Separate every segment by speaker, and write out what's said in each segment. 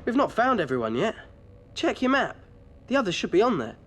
Speaker 1: We've not found everyone yet. Check your map. The others should be on there.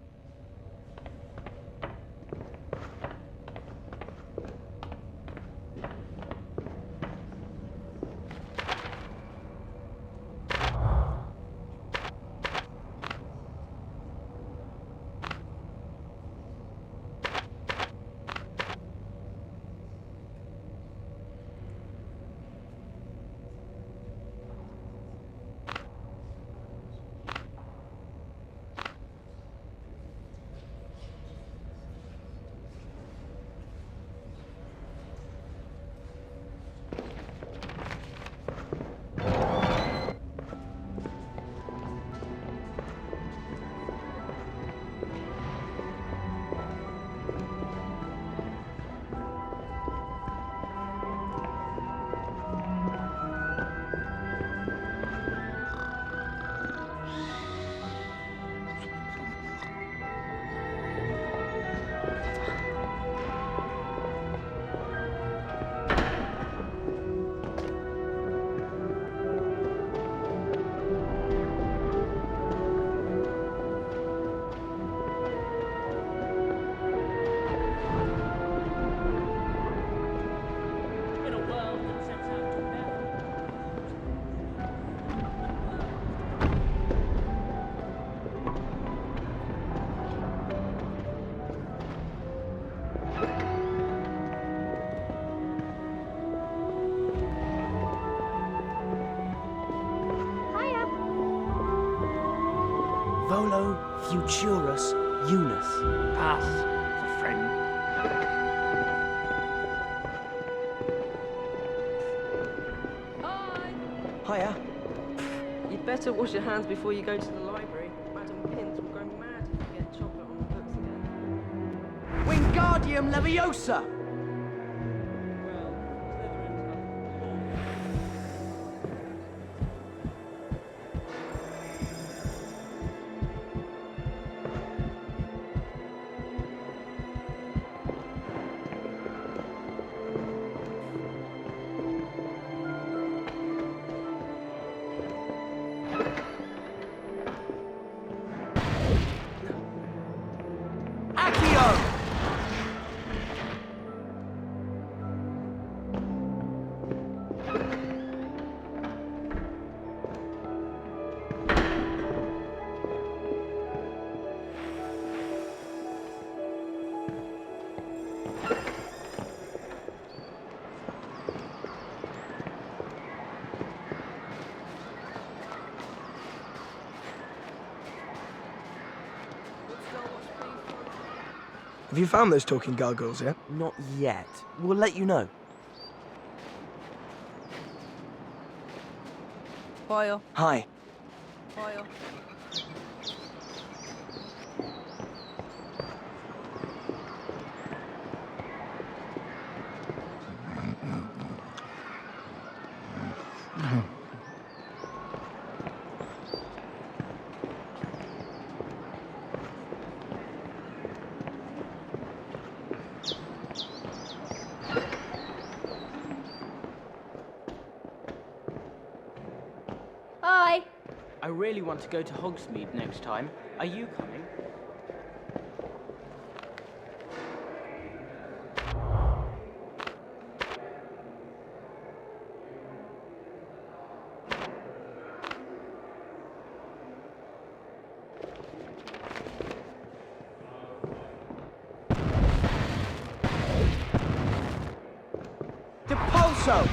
Speaker 2: Volo Futurus Unus.
Speaker 3: Pass, for friend.
Speaker 2: Hiya.
Speaker 4: You'd better wash your hands before you go to the library. Madam Pins will go mad if you get chocolate on the books again.
Speaker 2: Wingardium Leviosa!
Speaker 5: Have you found those talking gargoyles yet?
Speaker 2: Not yet. We'll let you know.
Speaker 4: Hiya.
Speaker 2: Hi.
Speaker 4: Hiya.
Speaker 6: Hi.
Speaker 3: I really want to go to Hogsmeade next time. Are you coming?
Speaker 2: Depulso!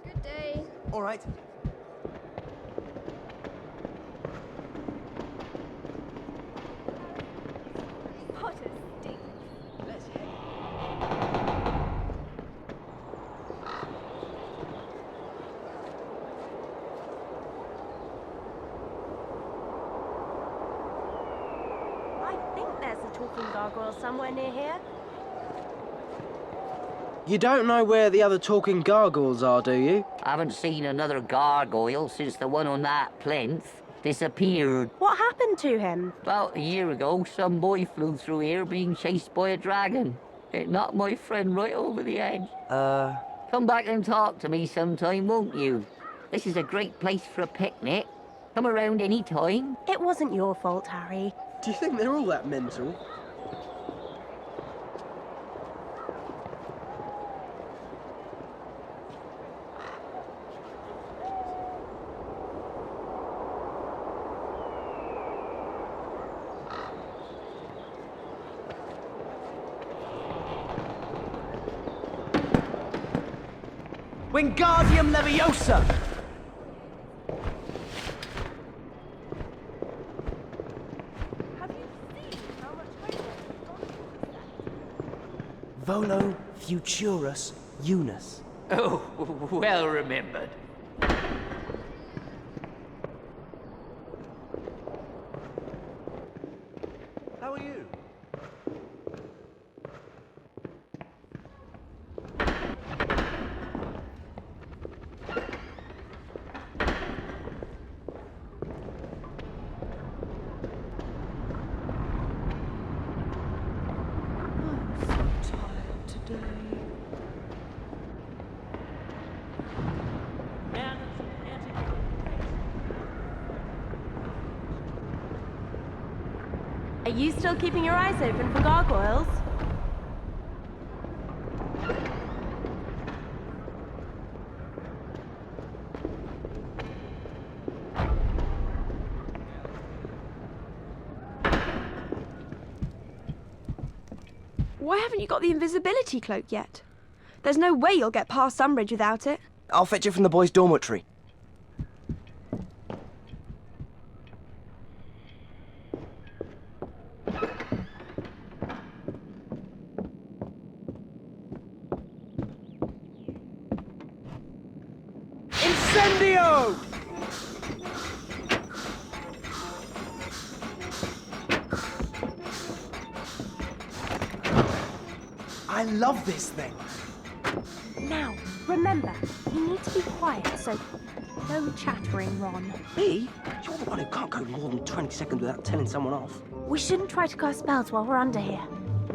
Speaker 6: Good day.
Speaker 2: All right.
Speaker 6: Potter stinks.
Speaker 2: Let's head.
Speaker 6: I think
Speaker 7: there's a talking gargoyle somewhere near here.
Speaker 1: You don't know where the other talking gargoyles are, do you?
Speaker 8: I haven't seen another gargoyle since the one on that plinth disappeared.
Speaker 7: What happened to him?
Speaker 8: About a year ago, some boy flew through here being chased by a dragon. It knocked my friend right over the edge. Come back and talk to me sometime, won't you? This is a great place for a picnic. Come around any time.
Speaker 7: It wasn't your fault, Harry.
Speaker 1: Do you think they're all that mental?
Speaker 2: Wingardium Leviosa!
Speaker 7: Have you seen how much
Speaker 2: Volo Futurus Unus.
Speaker 8: Oh, well remembered.
Speaker 2: How are you?
Speaker 7: Are you still keeping your eyes open for gargoyles?
Speaker 9: Why haven't you got the invisibility cloak yet? There's no way you'll get past Umbridge without it.
Speaker 2: I'll fetch it from the boys' dormitory. Incendio! I love this thing.
Speaker 7: Now, remember, you need to be quiet, so no chattering, Ron.
Speaker 1: Me? You're the one who can't go more than 20 seconds without telling someone off.
Speaker 7: We shouldn't try to cast spells while we're under here.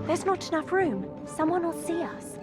Speaker 7: There's not enough room. Someone will see us.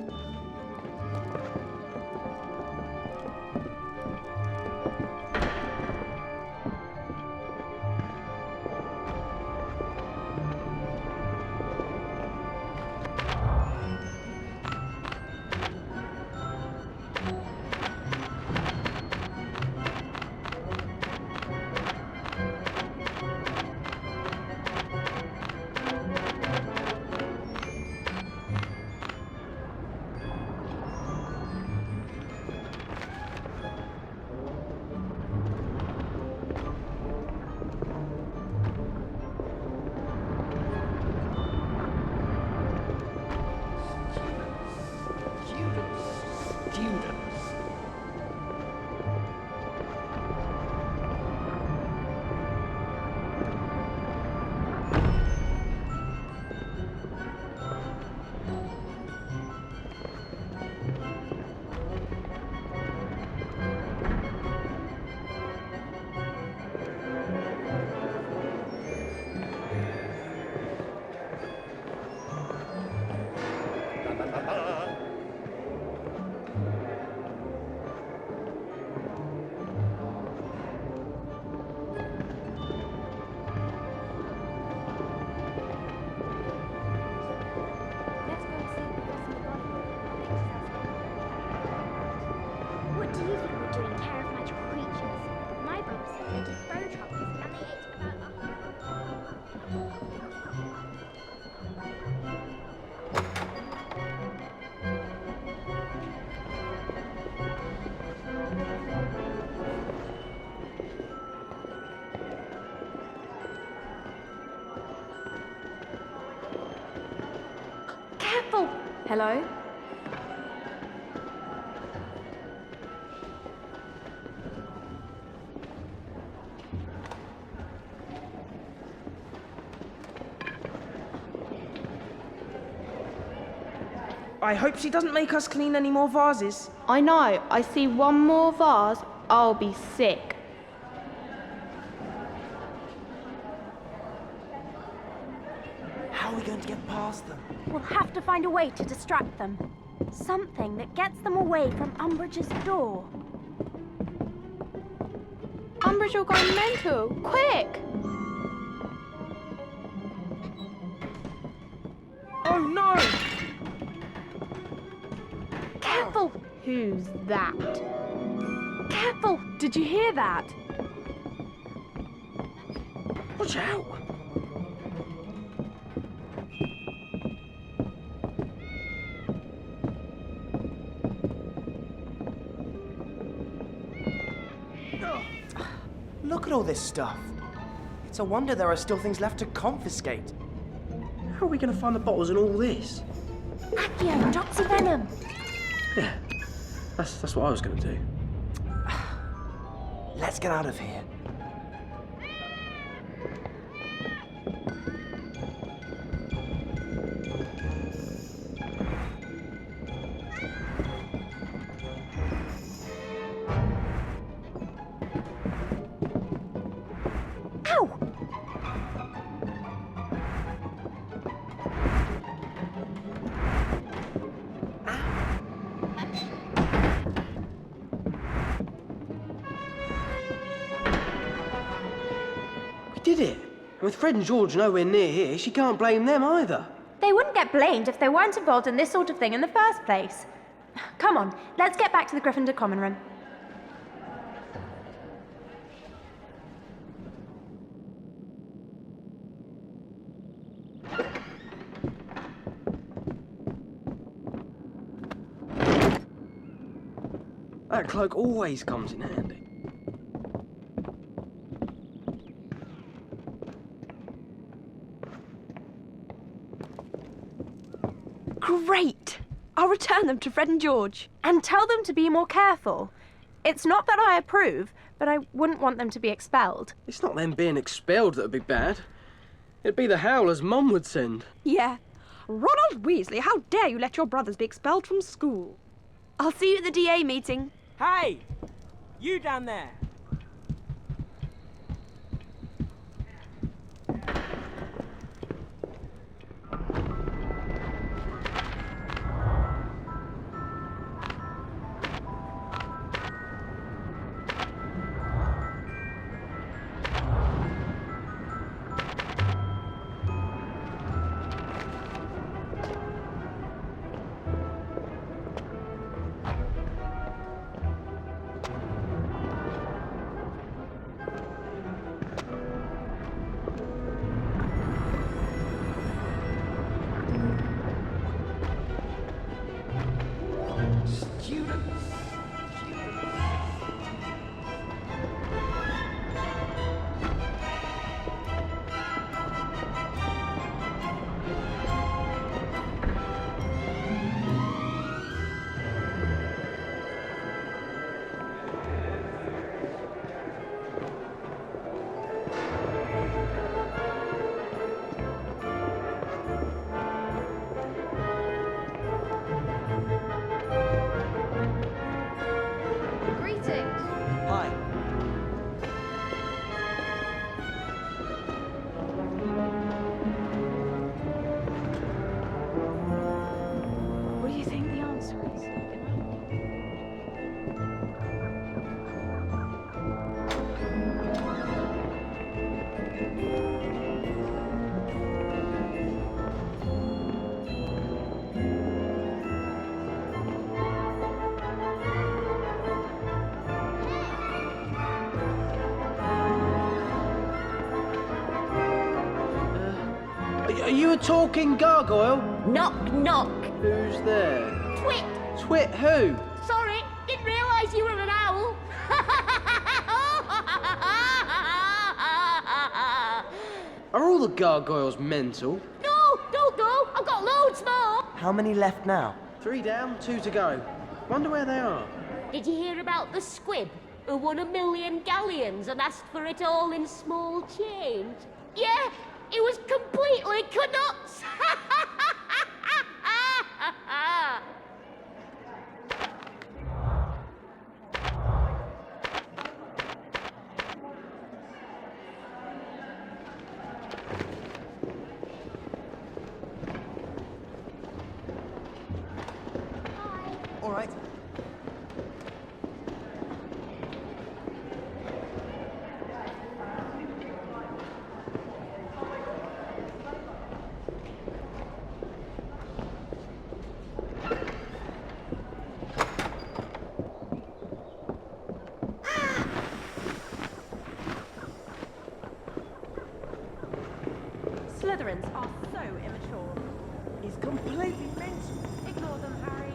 Speaker 6: What do you think we're doing, care of magical creatures? My brother said they did bow troubles and they ate about
Speaker 9: Careful! Hello?
Speaker 4: I hope she doesn't make us clean any more vases.
Speaker 10: I know. I see one more vase, I'll be sick.
Speaker 2: How are we going to get past them?
Speaker 7: We'll have to find a way to distract them. Something that gets them away from Umbridge's door.
Speaker 10: Umbridge will go mental. Quick!
Speaker 4: Oh no!
Speaker 7: Careful!
Speaker 10: Who's that?
Speaker 7: Careful!
Speaker 9: Did you hear that?
Speaker 1: Watch out!
Speaker 2: Look at all this stuff. It's a wonder there are still things left to confiscate.
Speaker 1: How are we going to find the bottles and all this?
Speaker 7: Accio, Doxy Venom!
Speaker 1: Yeah, that's what I was going to do.
Speaker 2: Let's get out of here.
Speaker 7: Ow!
Speaker 1: We did it! And with Fred and George nowhere near here, she can't blame them either.
Speaker 7: They wouldn't get blamed if they weren't involved in this sort of thing in the first place. Come on, let's get back to the Gryffindor common room.
Speaker 1: That cloak always comes in handy.
Speaker 9: Great! I'll return them to Fred and George.
Speaker 7: And tell them to be more careful. It's not that I approve, but I wouldn't want them to be expelled.
Speaker 1: It's not them being expelled that would be bad. It'd be the howlers Mum would send.
Speaker 9: Yeah. Ronald Weasley, how dare you let your brothers be expelled from school? I'll see you at the DA meeting.
Speaker 3: Hey! You down there!
Speaker 2: Hi.
Speaker 9: What do you think the answer is?
Speaker 1: Are you a talking gargoyle?
Speaker 8: Knock, knock.
Speaker 1: Who's there?
Speaker 8: Twit!
Speaker 1: Twit who?
Speaker 8: Sorry, didn't realise you were an owl.
Speaker 1: Are all the gargoyles mental?
Speaker 8: No, don't go. I've got loads more.
Speaker 2: How many left now?
Speaker 1: 3 down, 2 to go. Wonder where they are.
Speaker 8: Did you hear about the squib who won 1,000,000 galleons and asked for it all in small change? Yeah, it was completely canuts.
Speaker 2: All right.
Speaker 4: Slytherins are so immature.
Speaker 2: He's completely mental.
Speaker 4: Ignore them, Harry.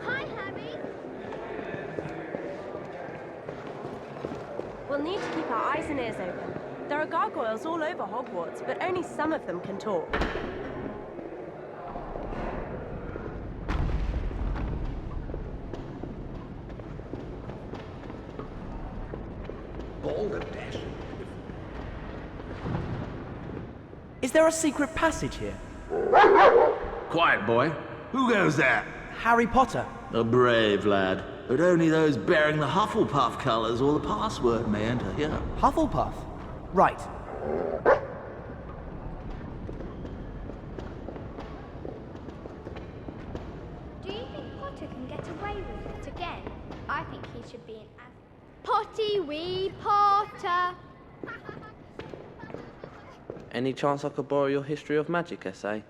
Speaker 6: Hi, Harry.
Speaker 9: We'll need to keep our eyes and ears open. There are gargoyles all over Hogwarts, but only some of them can talk.
Speaker 2: Is there a secret passage here?
Speaker 11: Quiet, boy. Who goes there?
Speaker 2: Harry Potter.
Speaker 11: A brave lad. But only those bearing the Hufflepuff colours or the password may enter here.
Speaker 2: Hufflepuff? Right.
Speaker 6: Do you think Potter can get away with it again? I think he should be an Potty wee Potter.
Speaker 3: Any chance I could borrow your history of magic essay?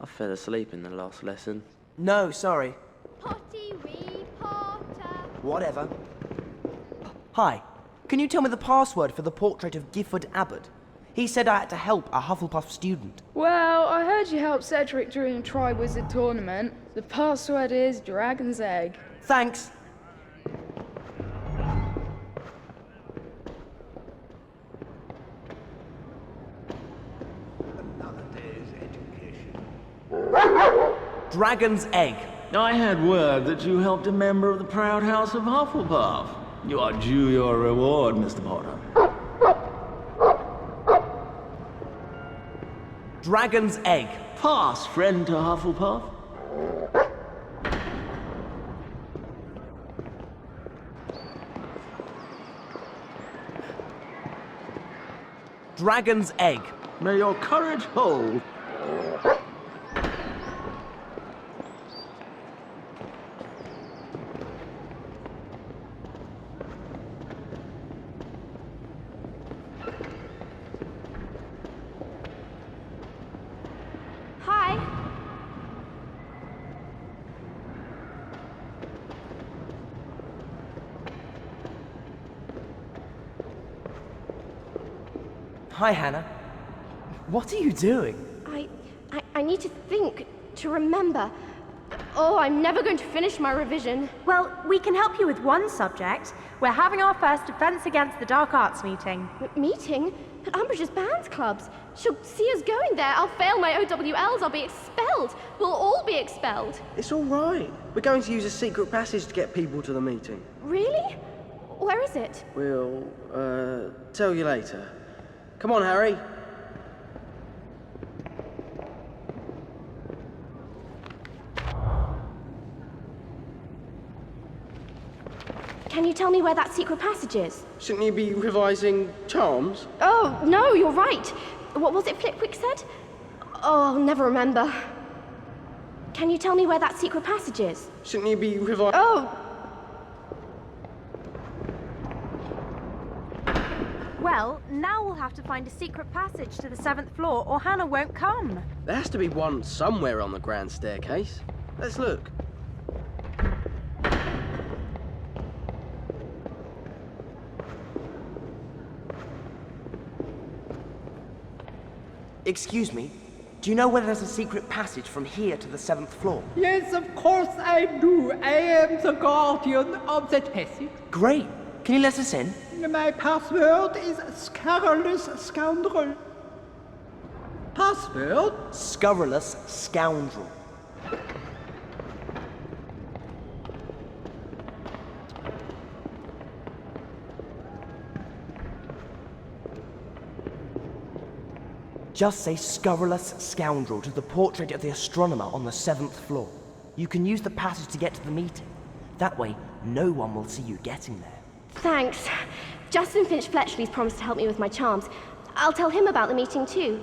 Speaker 3: I fell asleep in the last lesson.
Speaker 2: No, sorry.
Speaker 6: Potty wee Potter.
Speaker 2: Whatever. Hi. Can you tell me the password for the portrait of Gifford Abbott? He said I had to help a Hufflepuff student.
Speaker 10: Well, I heard you helped Cedric during the Tri-Wizard tournament. The password is Dragon's Egg.
Speaker 2: Thanks. Dragon's Egg.
Speaker 11: I had word that you helped a member of the proud house of Hufflepuff. You are due your reward, Mr. Potter.
Speaker 2: Dragon's Egg.
Speaker 11: Pass, friend to Hufflepuff.
Speaker 2: Dragon's Egg.
Speaker 11: May your courage hold.
Speaker 9: Hi.
Speaker 2: Hi, Hannah. What are you doing?
Speaker 9: I need to think, to remember. Oh, I'm never going to finish my revision.
Speaker 7: Well, we can help you with one subject. We're having our first Defence Against the Dark Arts meeting.
Speaker 9: Meeting? At Umbridge's band clubs. She'll see us going there. I'll fail my OWLs. I'll be expelled. We'll all be expelled.
Speaker 1: It's all right. We're going to use a secret passage to get people to the meeting.
Speaker 9: Really? Where is it?
Speaker 1: We'll, tell you later. Come on, Harry.
Speaker 9: Can you tell me where that secret passage is?
Speaker 1: Shouldn't you be revising charms?
Speaker 9: Oh, no, you're right. What was it Flitwick said? Oh, I'll never remember. Can you tell me where that secret passage is?
Speaker 1: Shouldn't you be revising...
Speaker 9: Oh!
Speaker 7: Well, now we'll have to find a secret passage to the 7th floor or Hannah won't come.
Speaker 1: There has to be one somewhere on the grand staircase. Let's look.
Speaker 2: Excuse me, do you know whether there's a secret passage from here to the 7th floor?
Speaker 12: Yes, of course I do. I am the guardian of that passage.
Speaker 2: Great. Can you let us in?
Speaker 12: My password is scurrilous scoundrel. Password?
Speaker 2: Scurrilous scoundrel. Just say scurrilous scoundrel to the portrait of the astronomer on the 7th floor. You can use the passage to get to the meeting. That way, no one will see you getting there.
Speaker 9: Thanks. Justin Finch-Fletchley's promised to help me with my charms. I'll tell him about the meeting too.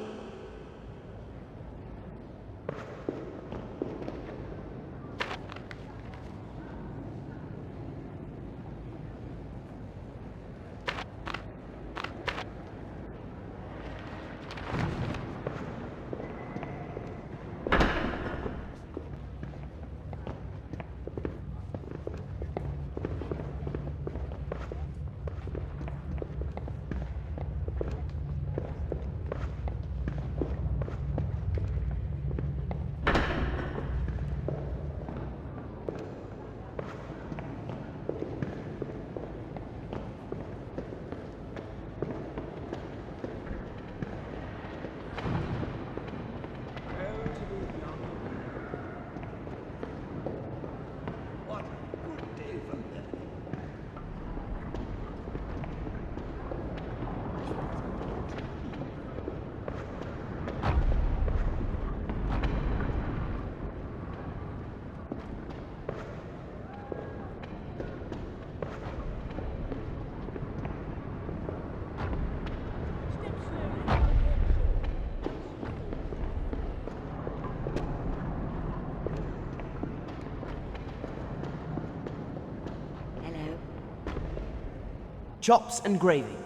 Speaker 2: Chops and gravy.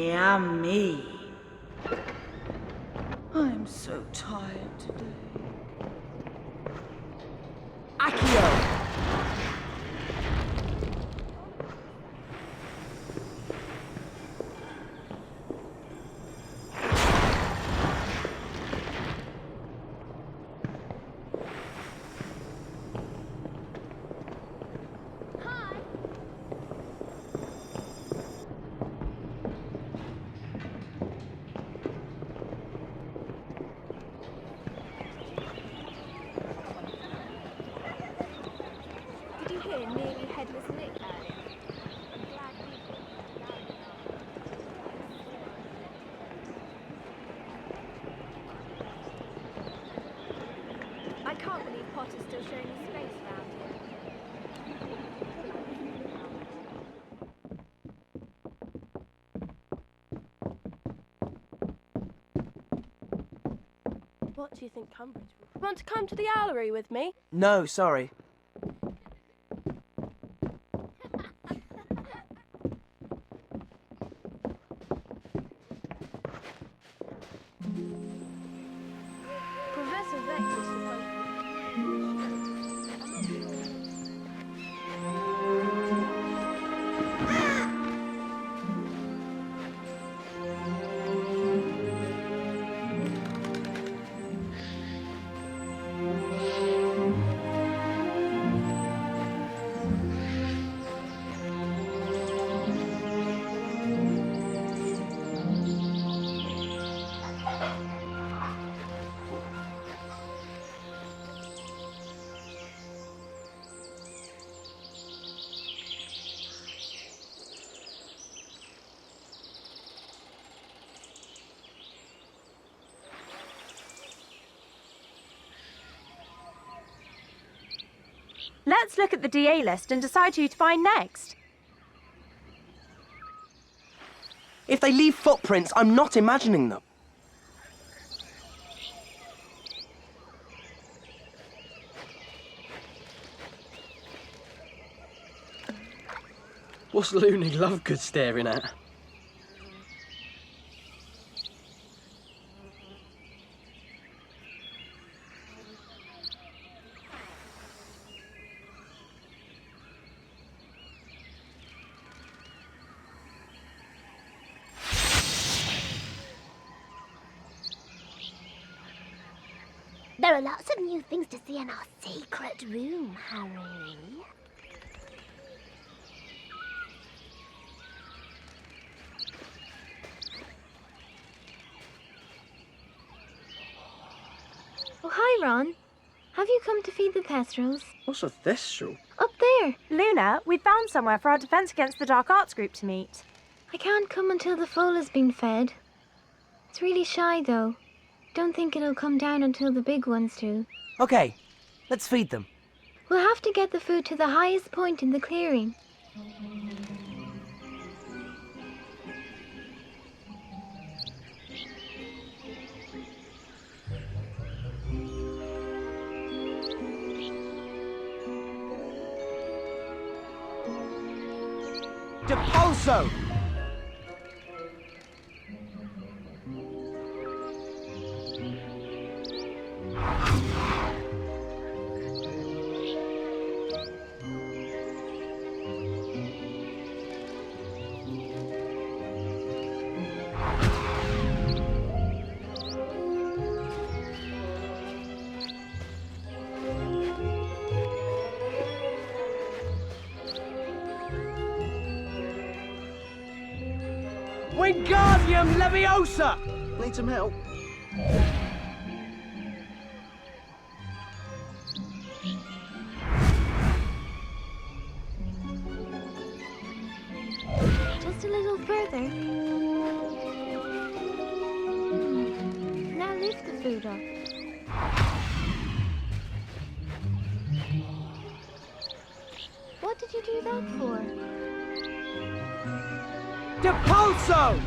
Speaker 13: Yummy. I'm so tired today.
Speaker 2: Accio!
Speaker 6: Did you hear nearly headless Nick earlier? I'm glad people I can't believe Potter's still showing his face around here.
Speaker 7: What do you think Cambridge would... Want to come to the Owlery with me?
Speaker 2: No, sorry.
Speaker 7: Professor Vector's supposed
Speaker 14: Let's look at the DA list and decide who to find next.
Speaker 2: If they leave footprints, I'm not imagining them.
Speaker 1: What's Looney Lovegood staring at?
Speaker 6: There are lots of new things to see in our secret room, Harry.
Speaker 15: Oh, hi, Ron. Have you come to feed the Thestrals?
Speaker 1: What's a thestral?
Speaker 15: Up there.
Speaker 14: Luna, we found somewhere for our Defence Against the Dark Arts group to meet.
Speaker 15: I can't come until the foal has been fed. It's really shy, though. Don't think it'll come down until the big ones do.
Speaker 2: Okay, let's feed them.
Speaker 15: We'll have to get the food to the highest point in the clearing.
Speaker 2: Depulso! Wingardium Leviosa!
Speaker 1: Need some help?
Speaker 15: Just a little further. Now lift the food up. What did you do that for?
Speaker 2: Depulso!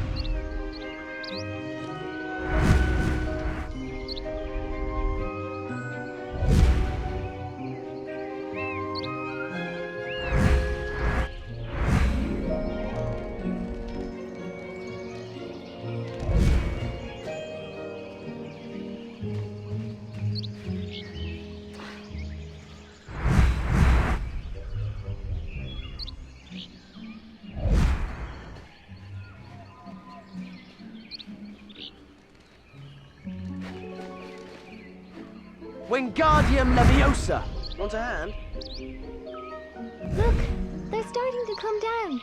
Speaker 2: Wingardium Leviosa!
Speaker 1: Want a hand?
Speaker 15: Look, they're starting to come down.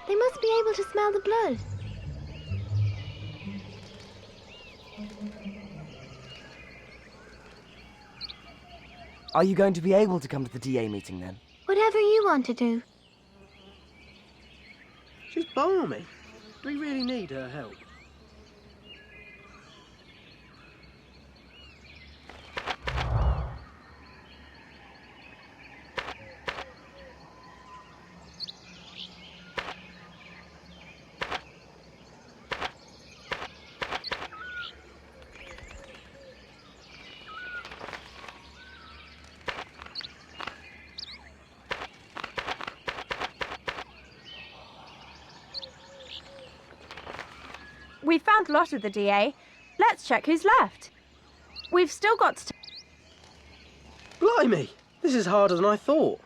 Speaker 15: They must be able to smell the blood.
Speaker 2: Are you going to be able to come to the DA meeting then?
Speaker 15: Whatever you want to do.
Speaker 1: She's balmy. Do we really need her help?
Speaker 14: We found a lot of the DA. Let's check who's left. We've still got to...
Speaker 1: Blimey! This is harder than I thought.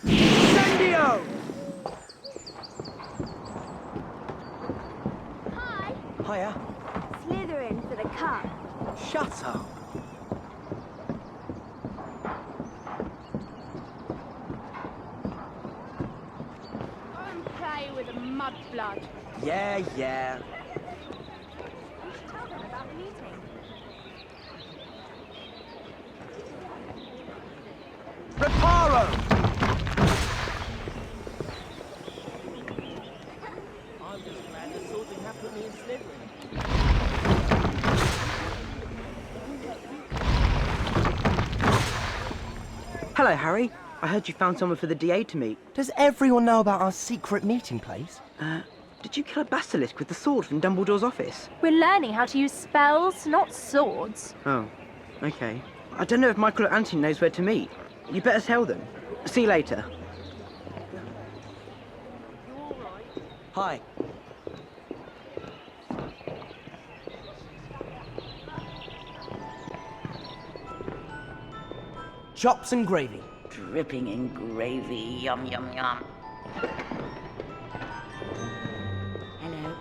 Speaker 2: Incendio!
Speaker 6: Hi.
Speaker 2: Hiya.
Speaker 6: Slytherin for the cup.
Speaker 2: Shut up.
Speaker 6: Go and play with the mudblood.
Speaker 2: Yeah, yeah.
Speaker 14: We should tell them about the meeting.
Speaker 2: Reparo!
Speaker 16: I'm just glad this sort of happened to me in Slytherin.
Speaker 17: Hello, Harry. I heard you found someone for the DA to meet.
Speaker 2: Does everyone know about our secret meeting place?
Speaker 17: Did you kill a basilisk with the sword from Dumbledore's office?
Speaker 14: We're learning how to use spells, not swords.
Speaker 17: Oh, okay. I don't know if Michael or Anthony knows where to meet. You better tell them. See you later.
Speaker 2: Hi. Chops and gravy.
Speaker 13: Dripping in gravy. Yum, yum, yum. Hello.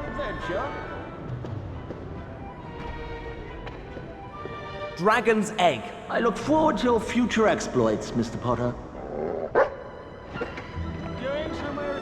Speaker 11: Adventure?
Speaker 2: Dragon's egg.
Speaker 11: I look forward to your future exploits, Mr. Potter. Going somewhere?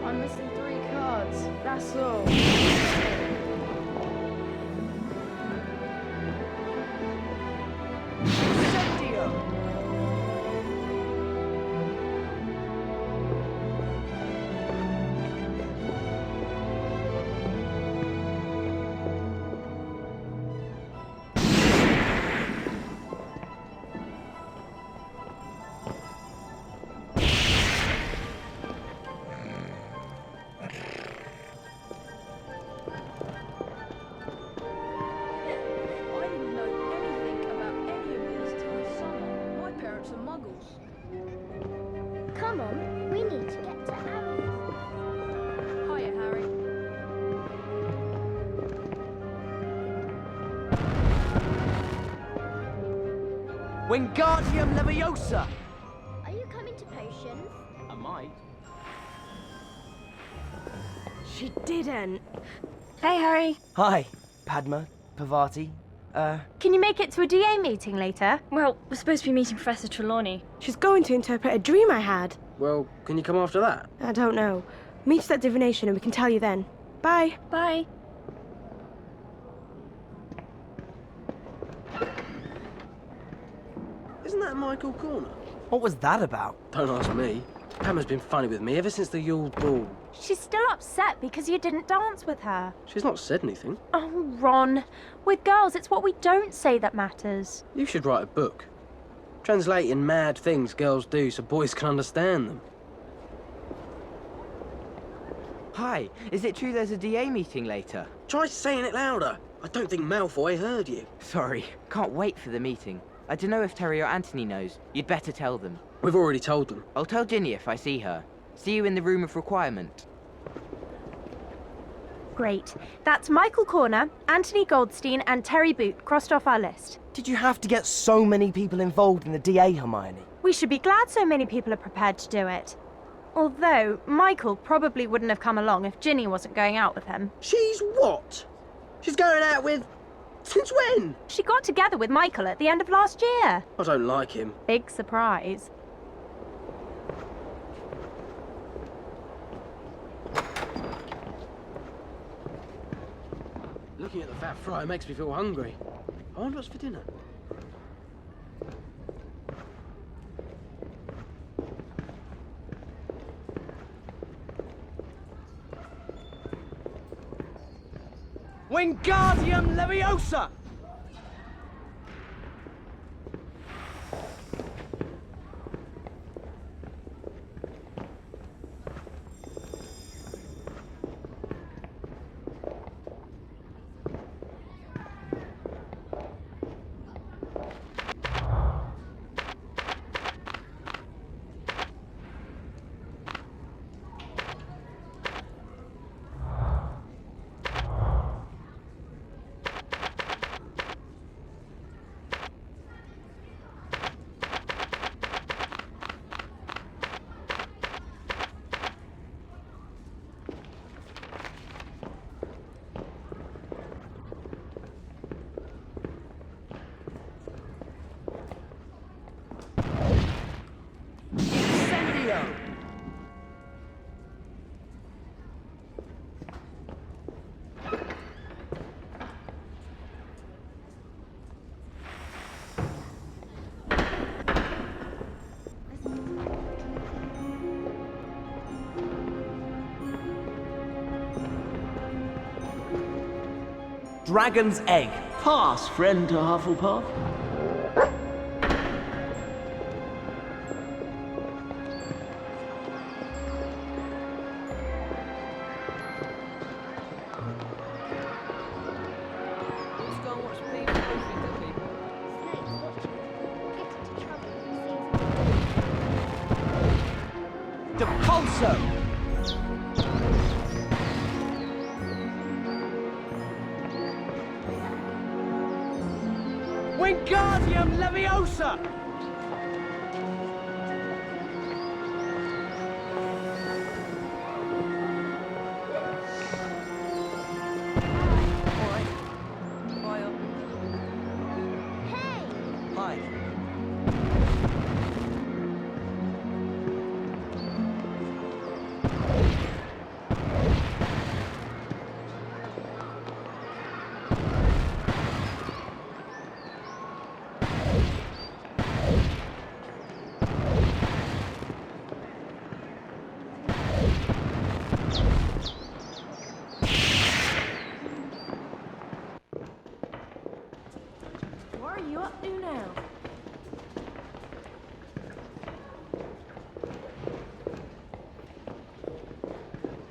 Speaker 10: I'm missing 3 cards. That's all.
Speaker 18: I didn't know anything about any of this till this summer. My parents are muggles.
Speaker 6: Come on, we need to get to Harry.
Speaker 18: Hiya, Harry.
Speaker 2: Wingardium Leviosa!
Speaker 6: Are you coming to potions?
Speaker 2: I might.
Speaker 14: She didn't. Hey, Harry.
Speaker 2: Hi, Padma, Pavati.
Speaker 14: Can you make it to a DA meeting later?
Speaker 7: Well, we're supposed to be meeting Professor Trelawney.
Speaker 9: She's going to interpret a dream I had.
Speaker 1: Well, can you come after that?
Speaker 9: I don't know. Meet us at divination and we can tell you then. Bye.
Speaker 7: Bye.
Speaker 1: Isn't that Michael Corner?
Speaker 2: What was that about?
Speaker 1: Don't ask me. Pam's been funny with me ever since the Yule Ball.
Speaker 14: She's still upset because you didn't dance with her.
Speaker 1: She's not said anything.
Speaker 14: Oh, Ron. With girls, it's what we don't say that matters.
Speaker 1: You should write a book. Translating mad things girls do so boys can understand them.
Speaker 17: Hi, is it true there's a DA meeting later?
Speaker 1: Try saying it louder. I don't think Malfoy heard you.
Speaker 17: Sorry, can't wait for the meeting. I don't know if Terry or Anthony knows. You'd better tell them.
Speaker 1: We've already told them.
Speaker 17: I'll tell Ginny if I see her. See you in the room of requirement.
Speaker 14: Great. That's Michael Corner, Anthony Goldstein, and Terry Boot crossed off our list.
Speaker 2: Did you have to get so many people involved in the DA, Hermione?
Speaker 14: We should be glad so many people are prepared to do it. Although, Michael probably wouldn't have come along if Ginny wasn't going out with him.
Speaker 1: She's what? She's going out with... Since when?
Speaker 14: She got together with Michael at the end of last year.
Speaker 1: I don't like him.
Speaker 14: Big surprise.
Speaker 1: Looking at the fat fry makes me feel hungry. I wonder what's for dinner.
Speaker 2: Wingardium Leviosa! Dragon's egg.
Speaker 11: Pass, friend to Hufflepuff.
Speaker 4: Let's go and watch people talking to people.
Speaker 6: Snape's watching. We'll get into trouble if he sees us.
Speaker 2: Depulso. Wingardium Leviosa! Hi.
Speaker 4: What are you up to now?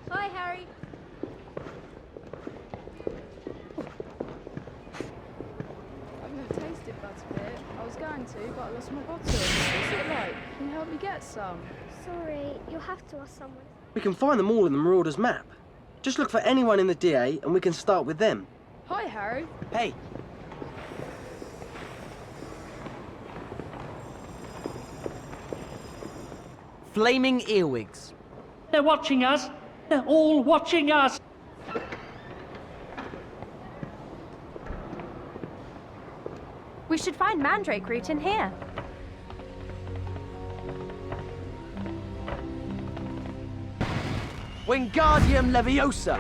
Speaker 6: Hi, Harry.
Speaker 10: I've never tasted butterbeer. I was going to, but I lost my bottle. What's it like? Can you help me get some?
Speaker 6: Sorry, you'll have to ask someone.
Speaker 1: We can find them all in the Marauder's map. Just look for anyone in the DA and we can start with them.
Speaker 10: Hi, Harry.
Speaker 2: Hey. Flaming earwigs.
Speaker 19: They're watching us. They're all watching us.
Speaker 14: We should find mandrake root in here.
Speaker 2: Wingardium Leviosa.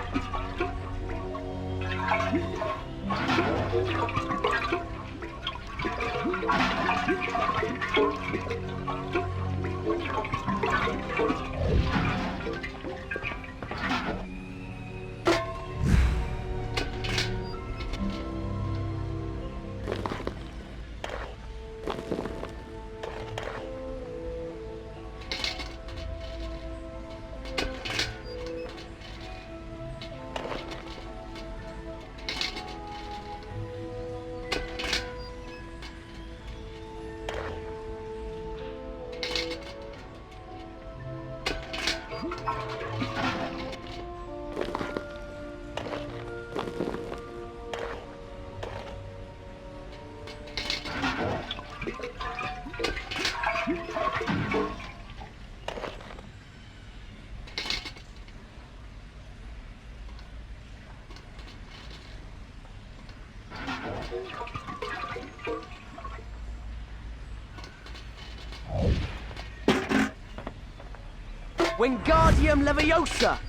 Speaker 2: Wingardium Leviosa!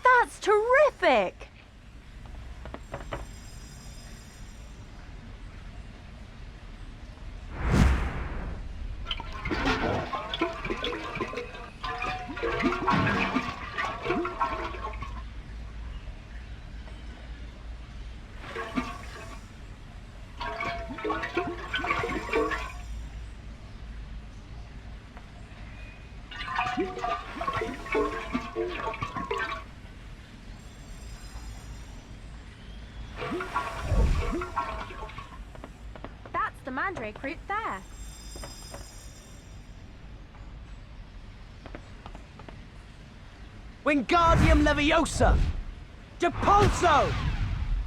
Speaker 14: That's terrific! That's the mandrake root there.
Speaker 2: Wingardium Leviosa! Depulso!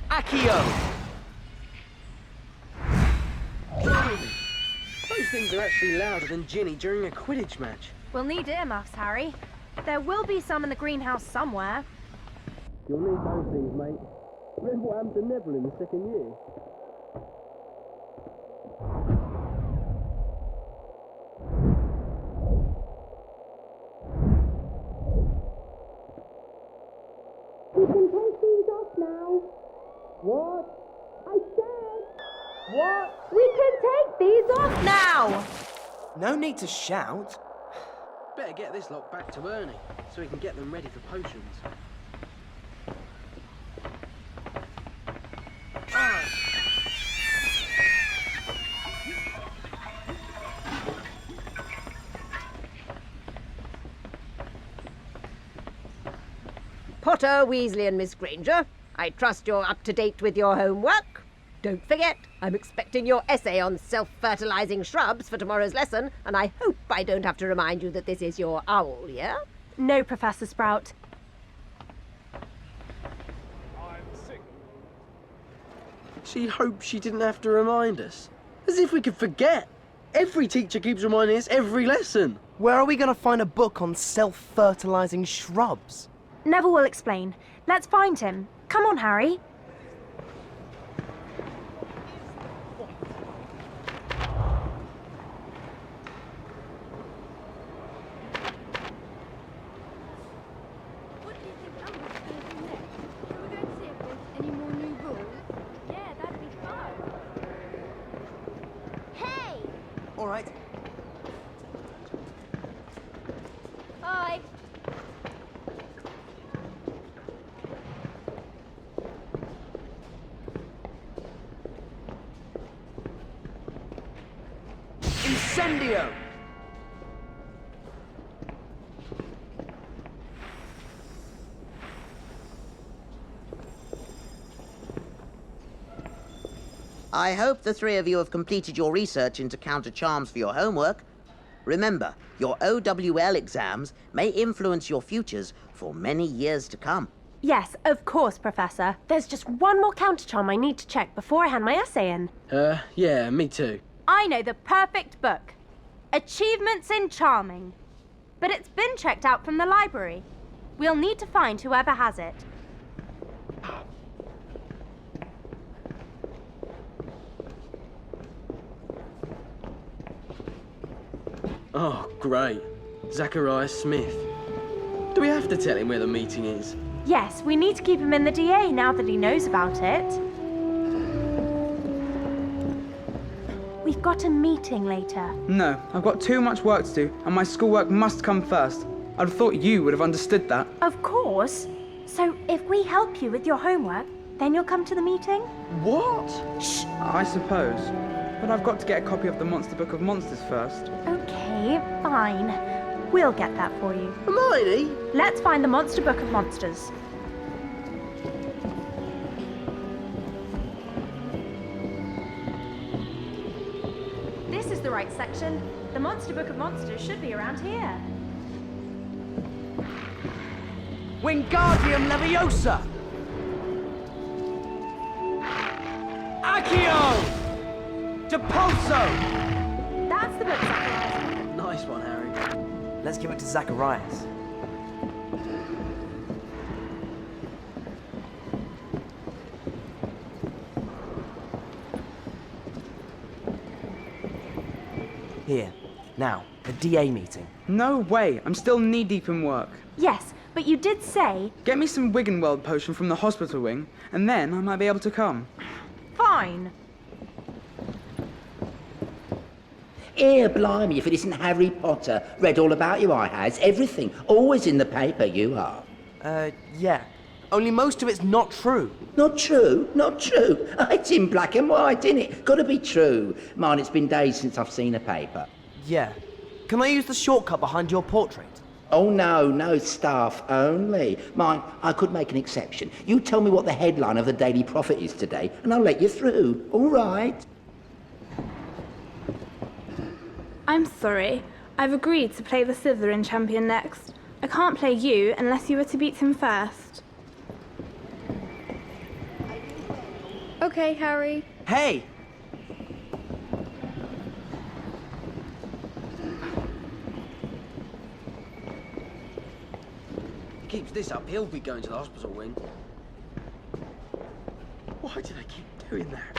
Speaker 2: Accio!
Speaker 1: things are actually louder than Ginny during a Quidditch match.
Speaker 14: We'll need earmuffs, Harry. There will be some in the greenhouse somewhere.
Speaker 1: You'll need those things, mate. Remember what happened to Neville in the second year?
Speaker 6: We can take these off now.
Speaker 1: What?
Speaker 6: I said.
Speaker 1: What?
Speaker 14: We can take these off now!
Speaker 2: No need to shout.
Speaker 1: Better get this lot back to Ernie, so we can get them ready for potions.
Speaker 20: Potter, Weasley and Miss Granger, I trust you're up to date with your homework. Don't forget, I'm expecting your essay on self-fertilizing shrubs for tomorrow's lesson, and I hope I don't have to remind you that this is your owl year.
Speaker 14: No, Professor Sprout.
Speaker 1: She hoped she didn't have to remind us. As if we could forget. Every teacher keeps reminding us every lesson.
Speaker 2: Where are we going to find a book on self-fertilizing shrubs?
Speaker 14: Neville will explain. Let's find him. Come on, Harry.
Speaker 10: What do you think Dumbledore's going to do next? Are we going to see if there's any more new rules?
Speaker 6: Yeah, that'd be fun. Hey!
Speaker 2: All right.
Speaker 6: Hi.
Speaker 2: Incendio!
Speaker 21: I hope the three of you have completed your research into counter charms for your homework. Remember, your OWL exams may influence your futures for many years to come.
Speaker 14: Yes, of course, Professor. There's just one more counter charm I need to check before I hand my essay in.
Speaker 1: Yeah, me too.
Speaker 14: I know the perfect book. Achievements in Charming. But it's been checked out from the library. We'll need to find whoever has it.
Speaker 1: Oh, great. Zachariah Smith. Do we have to tell him where the meeting is?
Speaker 14: Yes, we need to keep him in the DA now that he knows about it. We've got a meeting later.
Speaker 17: No, I've got too much work to do, and my schoolwork must come first. I'd have thought you would have understood that.
Speaker 14: Of course. So if we help you with your homework, then you'll come to the meeting?
Speaker 1: What?
Speaker 14: Shh.
Speaker 17: I suppose. But I've got to get a copy of the Monster Book of Monsters first.
Speaker 14: Okay, fine. We'll get that for you.
Speaker 1: Hermione?
Speaker 14: Let's find the Monster Book of Monsters. This is the right section. The Monster Book of Monsters should be around here.
Speaker 2: Wingardium Leviosa! Accio! Depulso!
Speaker 14: That's the book, Zacharias.
Speaker 1: Nice one, Harry.
Speaker 2: Let's give it to Zacharias. Here. Now, the DA meeting.
Speaker 17: No way, I'm still knee-deep in work.
Speaker 14: Yes, but you did say...
Speaker 17: Get me some Wiggenweld potion from the hospital wing, and then I might be able to come.
Speaker 14: Fine.
Speaker 13: Here, blimey, if it isn't Harry Potter. Read all about you, I has. Everything. Always in the paper, you are.
Speaker 2: Yeah. Only most of it's not true.
Speaker 13: Not true? Not true? It's in black and white, isn't it? Gotta be true. Mine, it's been days since I've seen a paper.
Speaker 2: Yeah. Can I use the shortcut behind your portrait?
Speaker 13: Oh, no, staff only. Mine, I could make an exception. You tell me what the headline of the Daily Prophet is today, and I'll let you through. All right?
Speaker 22: I'm sorry. I've agreed to play the Slytherin champion next. I can't play you unless you were to beat him first.
Speaker 10: Okay, Harry.
Speaker 2: Hey!
Speaker 1: keep this up, he'll be going to the hospital wing. Why do they keep doing that?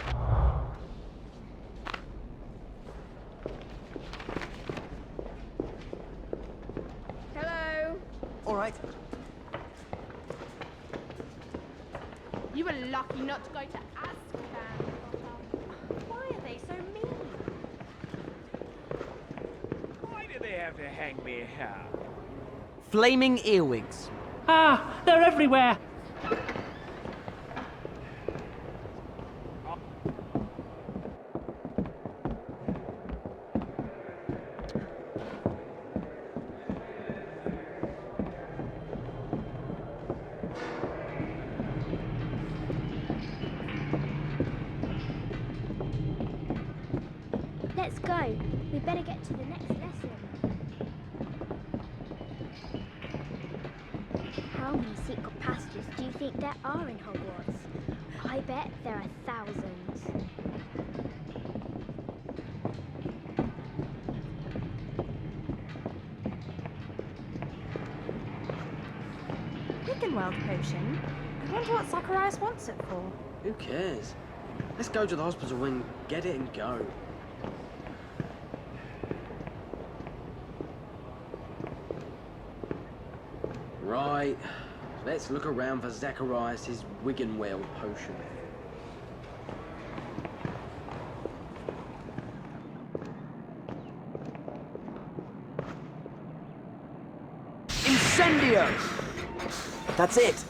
Speaker 10: Hello.
Speaker 2: All right.
Speaker 7: You were lucky not to go to Azkaban.
Speaker 14: Why are they so mean?
Speaker 16: Why do they have to hang me here?
Speaker 2: Flaming earwigs.
Speaker 19: Ah, they're everywhere.
Speaker 6: Let's go. We better get to the next lesson. How many secret passages do you think there are in Hogwarts? I bet there are thousands.
Speaker 14: Wiggenweld potion? I wonder what Zacharias wants it for.
Speaker 1: Who cares? Let's go to the hospital wing, get it and go. Right, let's look around for Zacharias' Wiggenweld potion.
Speaker 2: Incendio! That's it.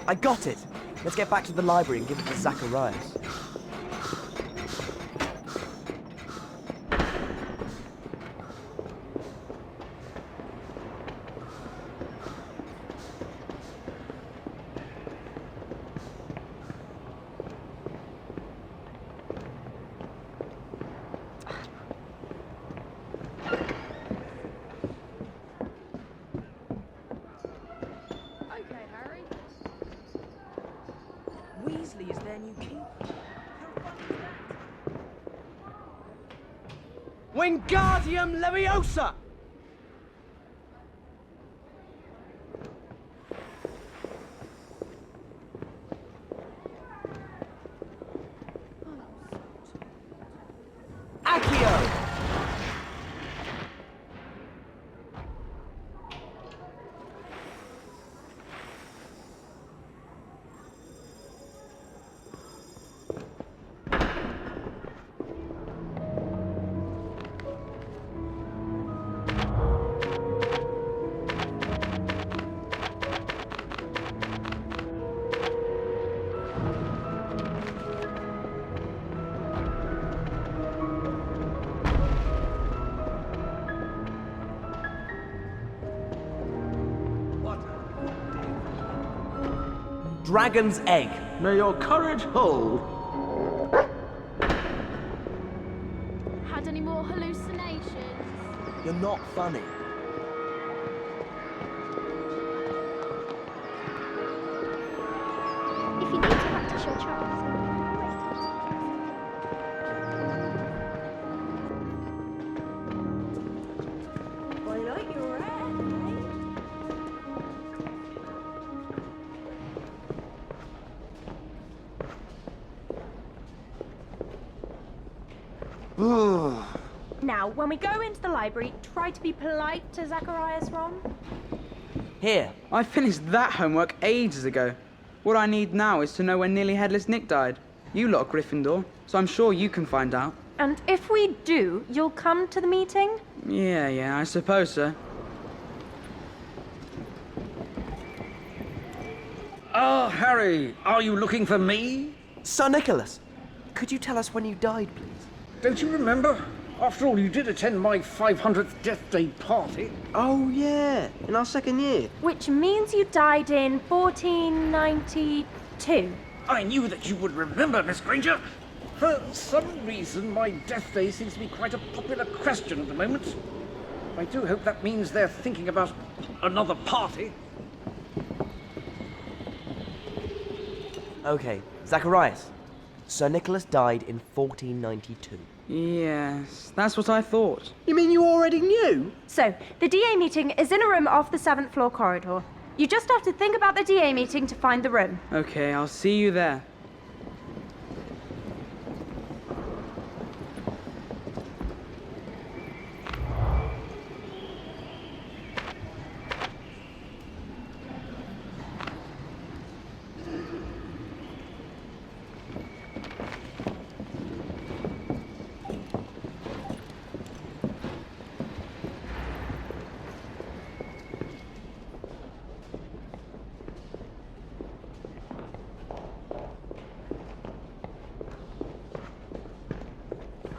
Speaker 2: I got it. Let's get back to the library and give it to Zacharias.
Speaker 10: Okay, Harry.
Speaker 2: Weasley is their new keeper.
Speaker 17: Wingardium Leviosa!
Speaker 2: Accio! Dragon's egg.
Speaker 11: May your courage hold.
Speaker 10: Had any more hallucinations?
Speaker 2: You're not funny.
Speaker 6: If you need to practice your charms,
Speaker 14: I like your hair, Now, when we go into the library, try to be polite to Zacharias, Ron.
Speaker 17: Here. I finished that homework ages ago. What I need now is to know when Nearly Headless Nick died. You lot are Gryffindor, so I'm sure you can find out.
Speaker 14: And if we do, you'll come to the meeting?
Speaker 17: Yeah, I suppose so.
Speaker 11: Ah, Harry, are you looking for me?
Speaker 2: Sir Nicholas, could you tell us when you died, please?
Speaker 11: Don't you remember? After all, you did attend my 500th death day party.
Speaker 1: Oh, yeah, in our second year.
Speaker 14: Which means you died in 1492.
Speaker 11: I knew that you would remember, Miss Granger. For some reason, my death day seems to be quite a popular question at the moment. I do hope that means they're thinking about another party.
Speaker 2: Okay, Zacharias. Sir Nicholas died in 1492.
Speaker 17: Yes, that's what I thought.
Speaker 1: You mean you already knew?
Speaker 14: So, the DA meeting is in a room off the 7th floor corridor. You just have to think about the DA meeting to find the room.
Speaker 17: Okay, I'll see you there.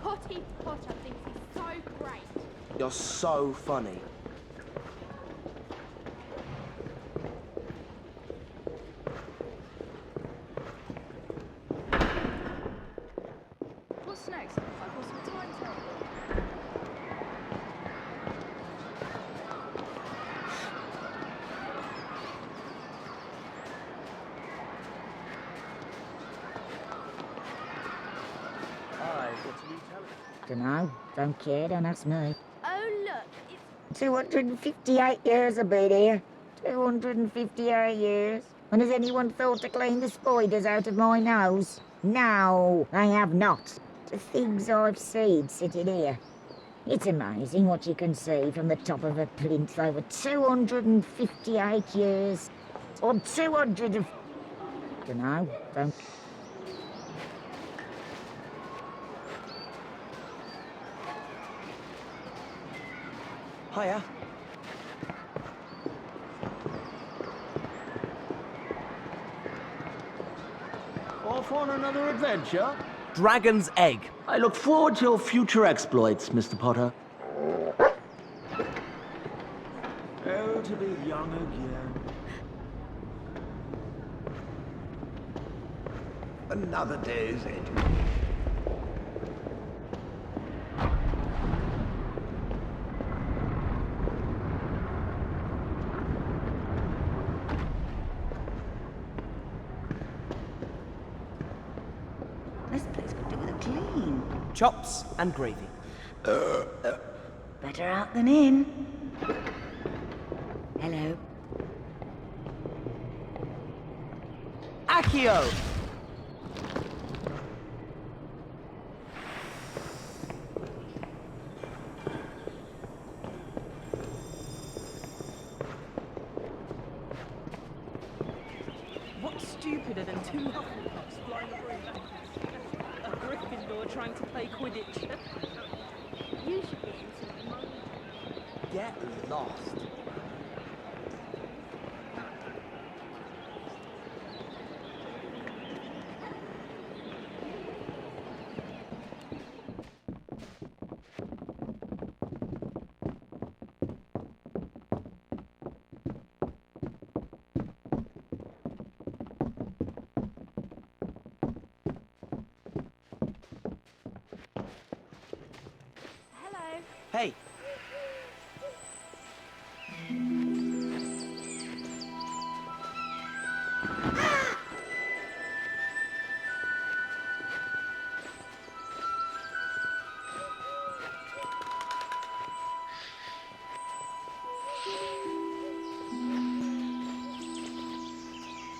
Speaker 6: Potty Potter thinks he's so great.
Speaker 2: You're so funny.
Speaker 10: What's next? Like, what's the timetable?
Speaker 5: Dunno, don't care, don't ask me.
Speaker 6: Oh, look, it's
Speaker 5: 258 years I've been here. 258 years. And has anyone thought to clean the spiders out of my nose? No, they have not. The things I've seen sitting here. It's amazing what you can see from the top of a plinth over 258 years. Or 200 of... Dunno, don't...
Speaker 2: Hiya.
Speaker 8: Off on another adventure?
Speaker 2: Dragon's Egg.
Speaker 8: I look forward to your future exploits, Mr. Potter. Oh, to be young again. Another day's end.
Speaker 5: This place could do with a clean.
Speaker 2: Chops and gravy.
Speaker 5: Better out than in. Hello.
Speaker 2: Accio!
Speaker 4: What's stupider than two Hufflepuffs flying a broom backwards? A Gryffindor trying to play Quidditch.
Speaker 6: you should listen to Mum.
Speaker 2: Get lost.
Speaker 6: Hello.
Speaker 2: Hey.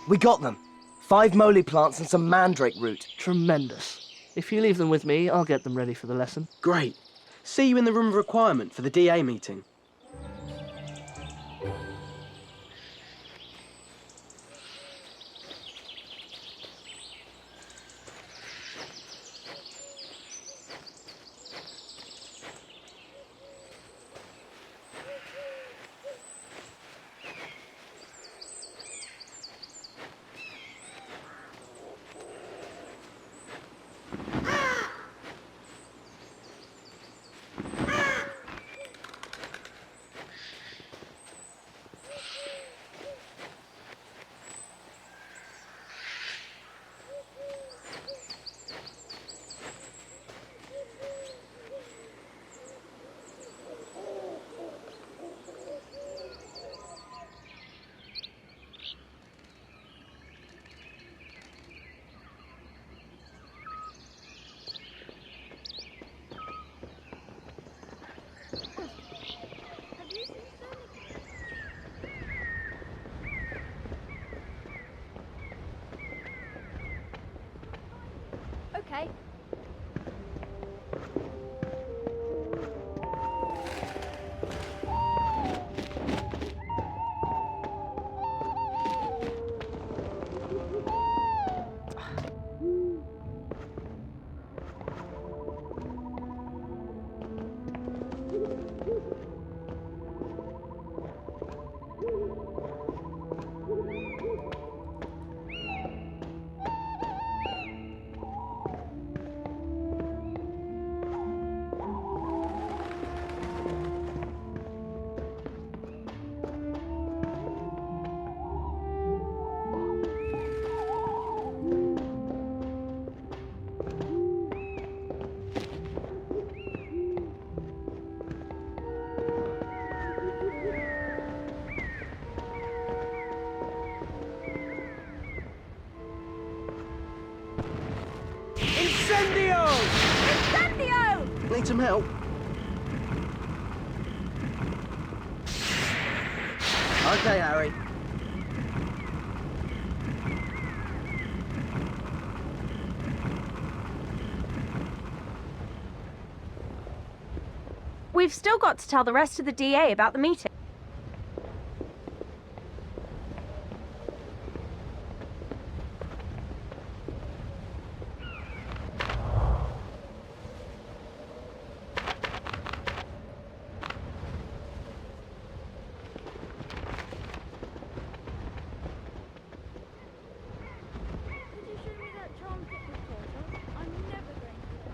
Speaker 2: We got them. 5 moly plants and some mandrake root.
Speaker 3: Tremendous. If you leave them with me, I'll get them ready for the lesson.
Speaker 1: Great. See you in the room of requirement for the DA meeting.
Speaker 17: Incendio!
Speaker 14: Incendio!
Speaker 1: Need some help? Okay, Harry.
Speaker 14: We've still got to tell the rest of the DA about the meeting.
Speaker 6: Could you show me that charm picnic photo? I'm never going to.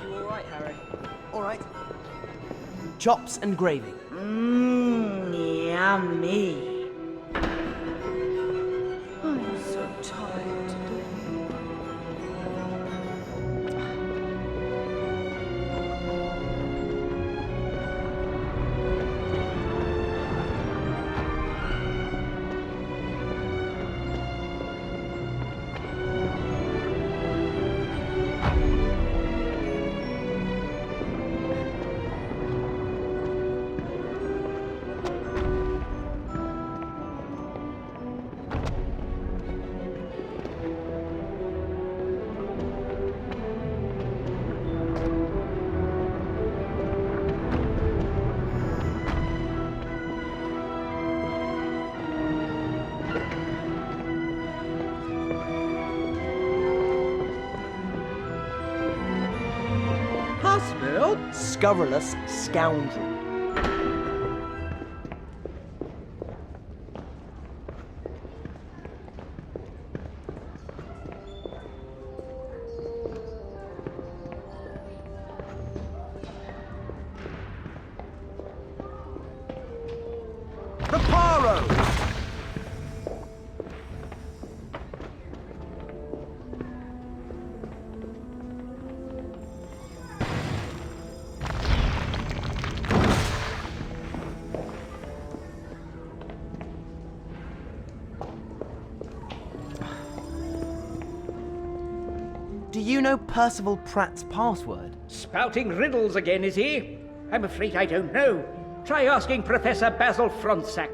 Speaker 2: You all right, Harry? All right. Chops and gravy.
Speaker 5: Mmm, yummy. I'm so tired today.
Speaker 1: Hospital?
Speaker 2: Scurrilous scoundrel.
Speaker 1: Reparo!
Speaker 2: Do you know Percival Pratt's password?
Speaker 11: Spouting riddles again, is he? I'm afraid I don't know. Try asking Professor Basil Fronsack.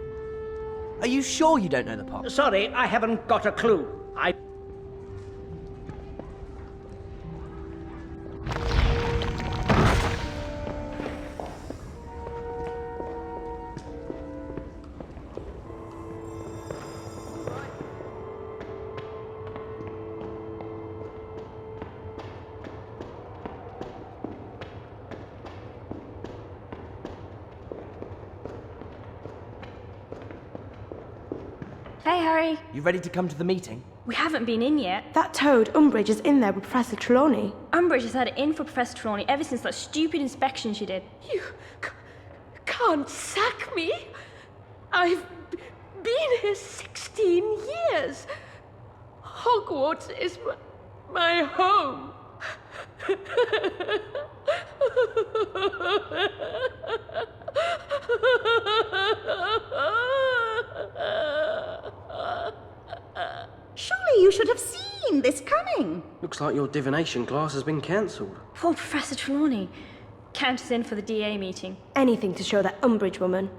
Speaker 2: Are you sure you don't know the password?
Speaker 11: Sorry, I haven't got a clue.
Speaker 9: Hey, Harry.
Speaker 2: You ready to come to the meeting?
Speaker 22: We haven't been in yet.
Speaker 9: That toad, Umbridge, is in there with Professor Trelawney.
Speaker 22: Umbridge has had it in for Professor Trelawney ever since that stupid inspection she did.
Speaker 4: You can't sack me. I've been here 16 years. Hogwarts is my home.
Speaker 5: Surely you should have seen this coming.
Speaker 1: Looks like your divination class has been cancelled.
Speaker 22: Poor Professor Trelawney. Count us in for the DA meeting.
Speaker 9: Anything to show that Umbridge woman.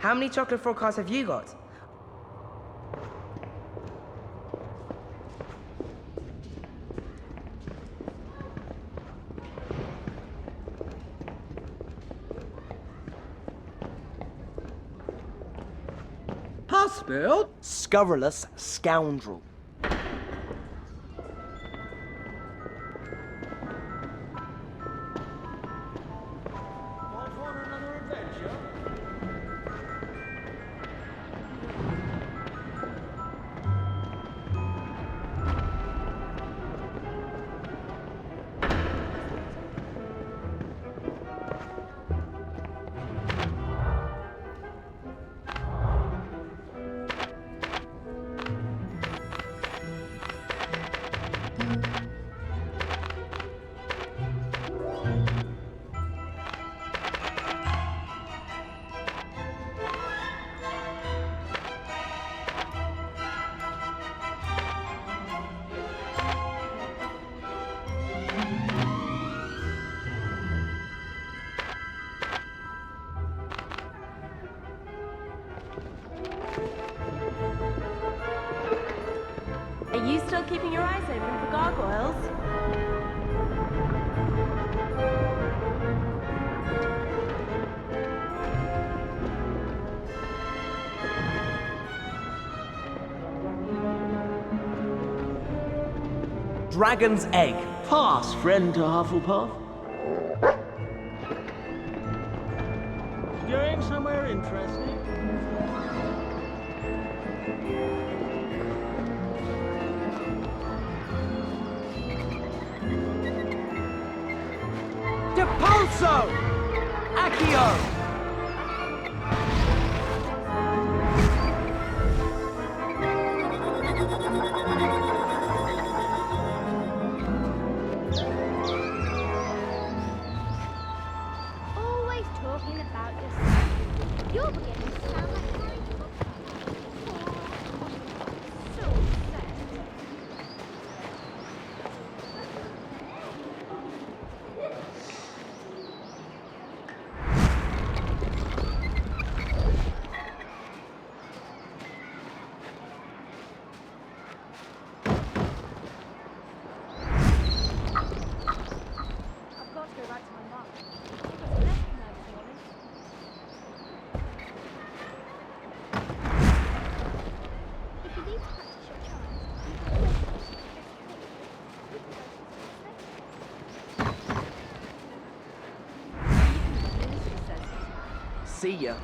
Speaker 2: How many chocolate frog cars have you got?
Speaker 1: Pass, Bill.
Speaker 2: Scurrilous scoundrel.
Speaker 14: Are you still keeping your eyes open for gargoyles?
Speaker 2: Dragon's egg.
Speaker 12: Pass, friend to Hufflepuff. Going somewhere interesting?
Speaker 2: Depulso! Accio!
Speaker 6: Always talking about yourself. You're beginning to sound like Harry Potter. So sad.
Speaker 10: I've got to go back to my mum. She was left from there this morning.
Speaker 6: If you need to practice your charms,
Speaker 2: See ya.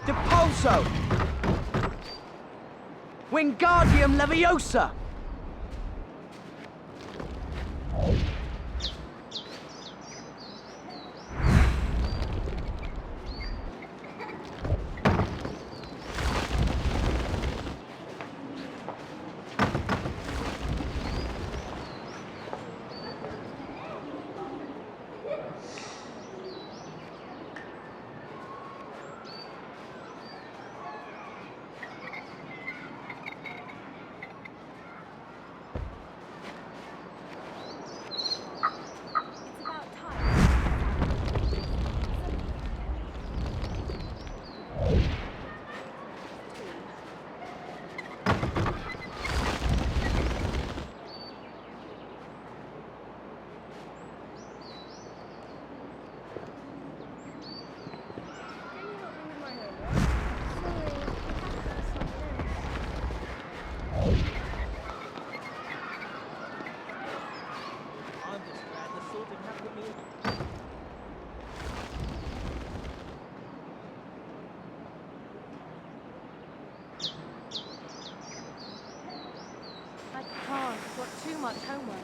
Speaker 2: Depulso! Wingardium Leviosa!
Speaker 16: I'm just glad the sorting happened to me.
Speaker 22: I can't. I've got too much homework.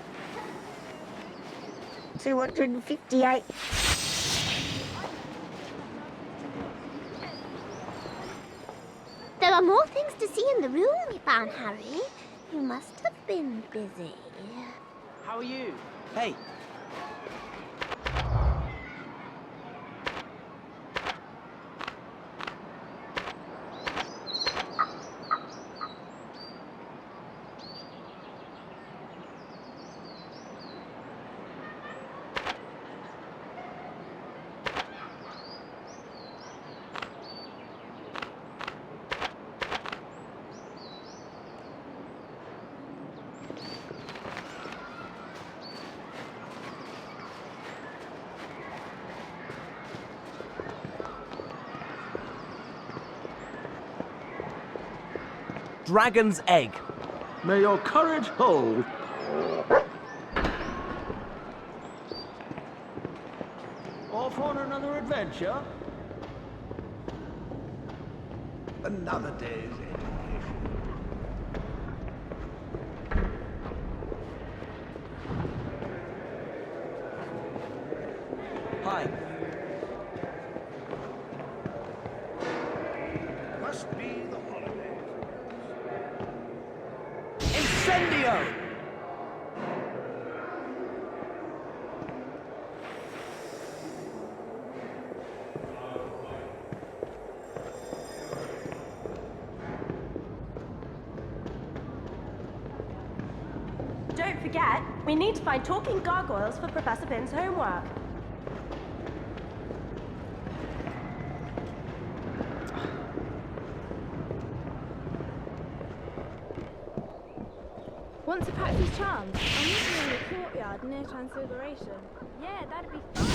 Speaker 5: 258.
Speaker 6: there are more things to see in the room we found, Harry. You must have been busy.
Speaker 2: How are you? Hey. Dragon's egg.
Speaker 12: May your courage hold. Off on another adventure? Another day's education.
Speaker 2: Hi.
Speaker 12: Must be the holidays.
Speaker 2: Incendio!
Speaker 9: Don't forget, we need to find talking gargoyles for Professor Pin's homework.
Speaker 22: Want to practice charms? I'm meeting in the courtyard near Transfiguration. Yeah, that'd be fun.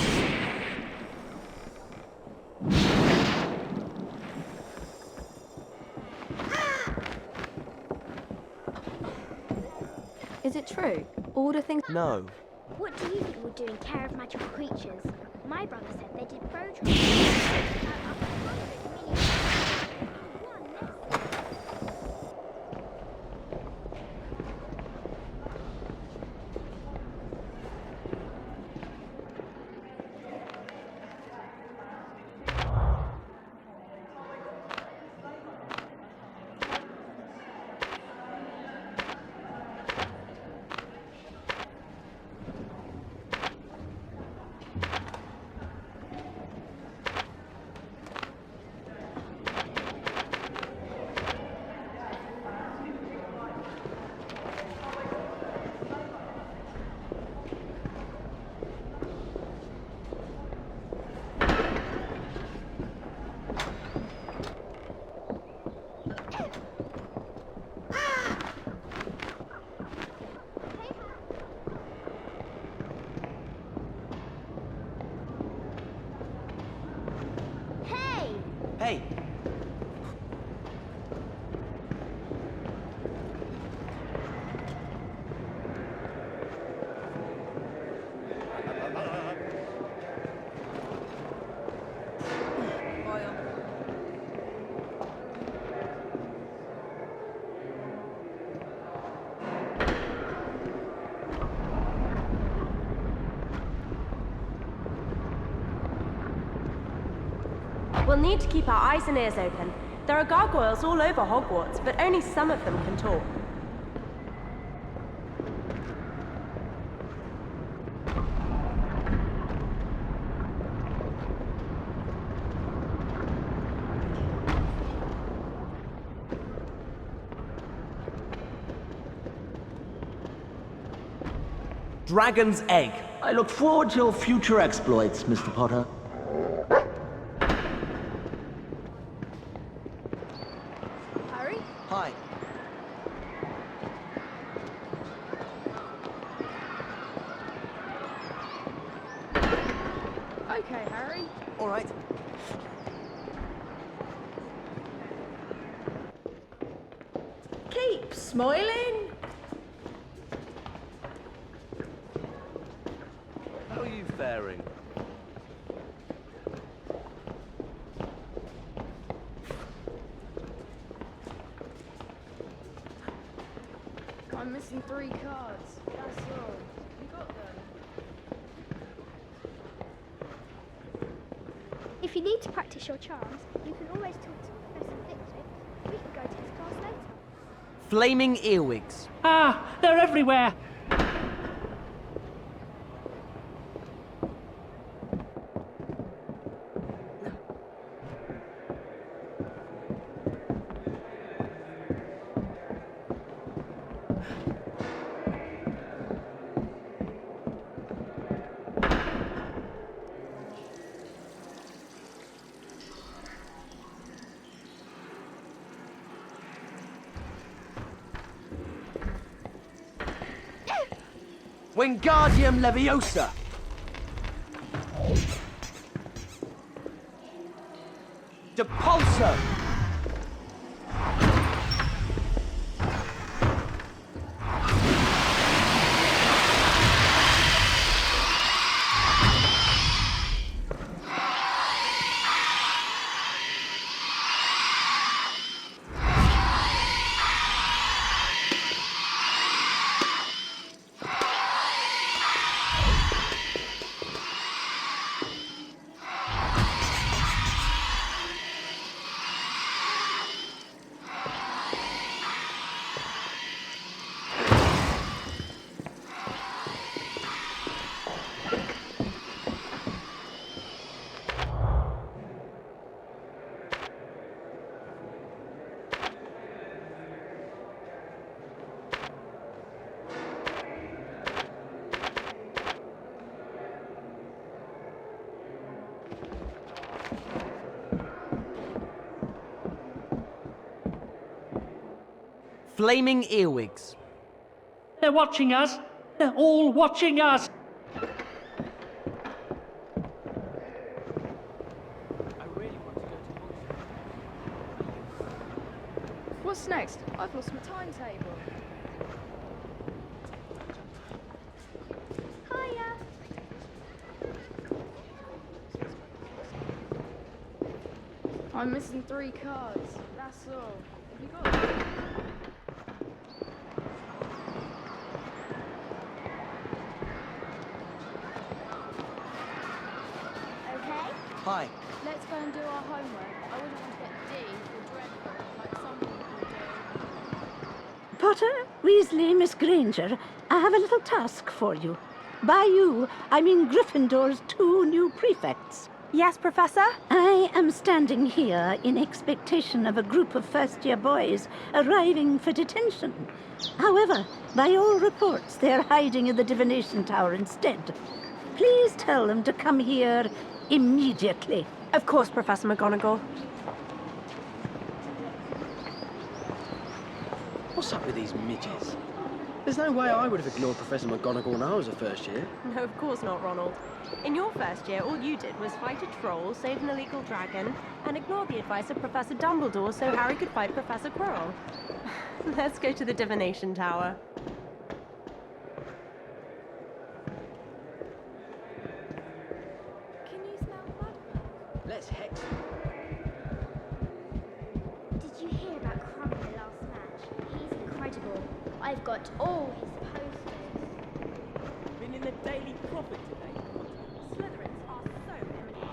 Speaker 9: Is it true? All the things...
Speaker 2: No.
Speaker 6: What do you think we'll do in care of magical creatures? My brother said they did bow trials.
Speaker 2: Hey.
Speaker 9: We'll need to keep our eyes and ears open. There are gargoyles all over Hogwarts, but only some of them can talk.
Speaker 2: Dragon's egg.
Speaker 12: I look forward to your future exploits, Mr. Potter.
Speaker 10: Harry?
Speaker 2: Hi.
Speaker 10: Okay, Harry.
Speaker 2: All right.
Speaker 15: Keep smiling.
Speaker 18: How are you faring?
Speaker 10: I'm missing 3 cards. That's all. You got them.
Speaker 6: If you need to practice your charms, you can always talk to Professor Flitwick. We can go to his class later.
Speaker 2: Flaming earwigs.
Speaker 19: Ah, they're everywhere.
Speaker 2: Wingardium Leviosa. Depulso. Flaming earwigs.
Speaker 19: They're watching us. They're all watching us.
Speaker 10: What's next? I've lost my timetable.
Speaker 6: Hiya.
Speaker 10: I'm missing 3 cards. That's all. Have you got them?
Speaker 6: Okay.
Speaker 2: Hi.
Speaker 10: Let's go and do our homework. I wouldn't want to get D for dreadful, like some people do.
Speaker 15: Potter, Weasley, Miss Granger, I have a little task for you. By you, I mean Gryffindor's 2 new prefects.
Speaker 14: Yes, Professor?
Speaker 15: I am standing here in expectation of a group of first-year boys arriving for detention. However, by all reports, they're hiding in the divination tower instead. Please tell them to come here immediately.
Speaker 14: Of course, Professor McGonagall.
Speaker 1: What's up with these midgets? There's no way I would have ignored Professor McGonagall when I was a first year.
Speaker 9: No, of course not, Ronald. In your first year, all you did was fight a troll, save an illegal dragon, and ignore the advice of Professor Dumbledore so Harry could fight Professor Quirrell. Let's go to the divination tower.
Speaker 6: Can you smell blood?
Speaker 1: Let's hex.
Speaker 6: Did you hear about Crumb in the last match? He's incredible. I've got all his posters.
Speaker 16: Been in the Daily Prophet today.
Speaker 14: Slytherins are so immature.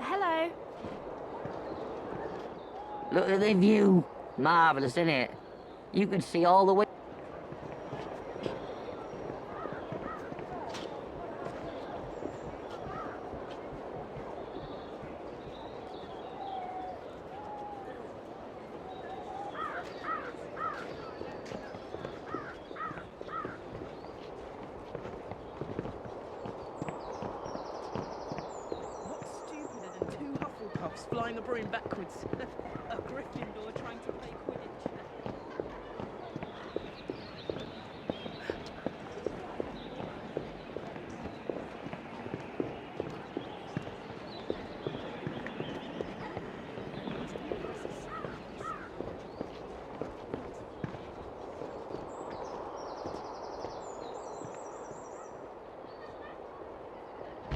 Speaker 14: Hello.
Speaker 20: Look at the view. Marvellous, isn't it? You can see all the way.
Speaker 16: What's stupider than 2 Hufflepuffs flying a broom backwards? A Gryffindor trying to play Quidditch.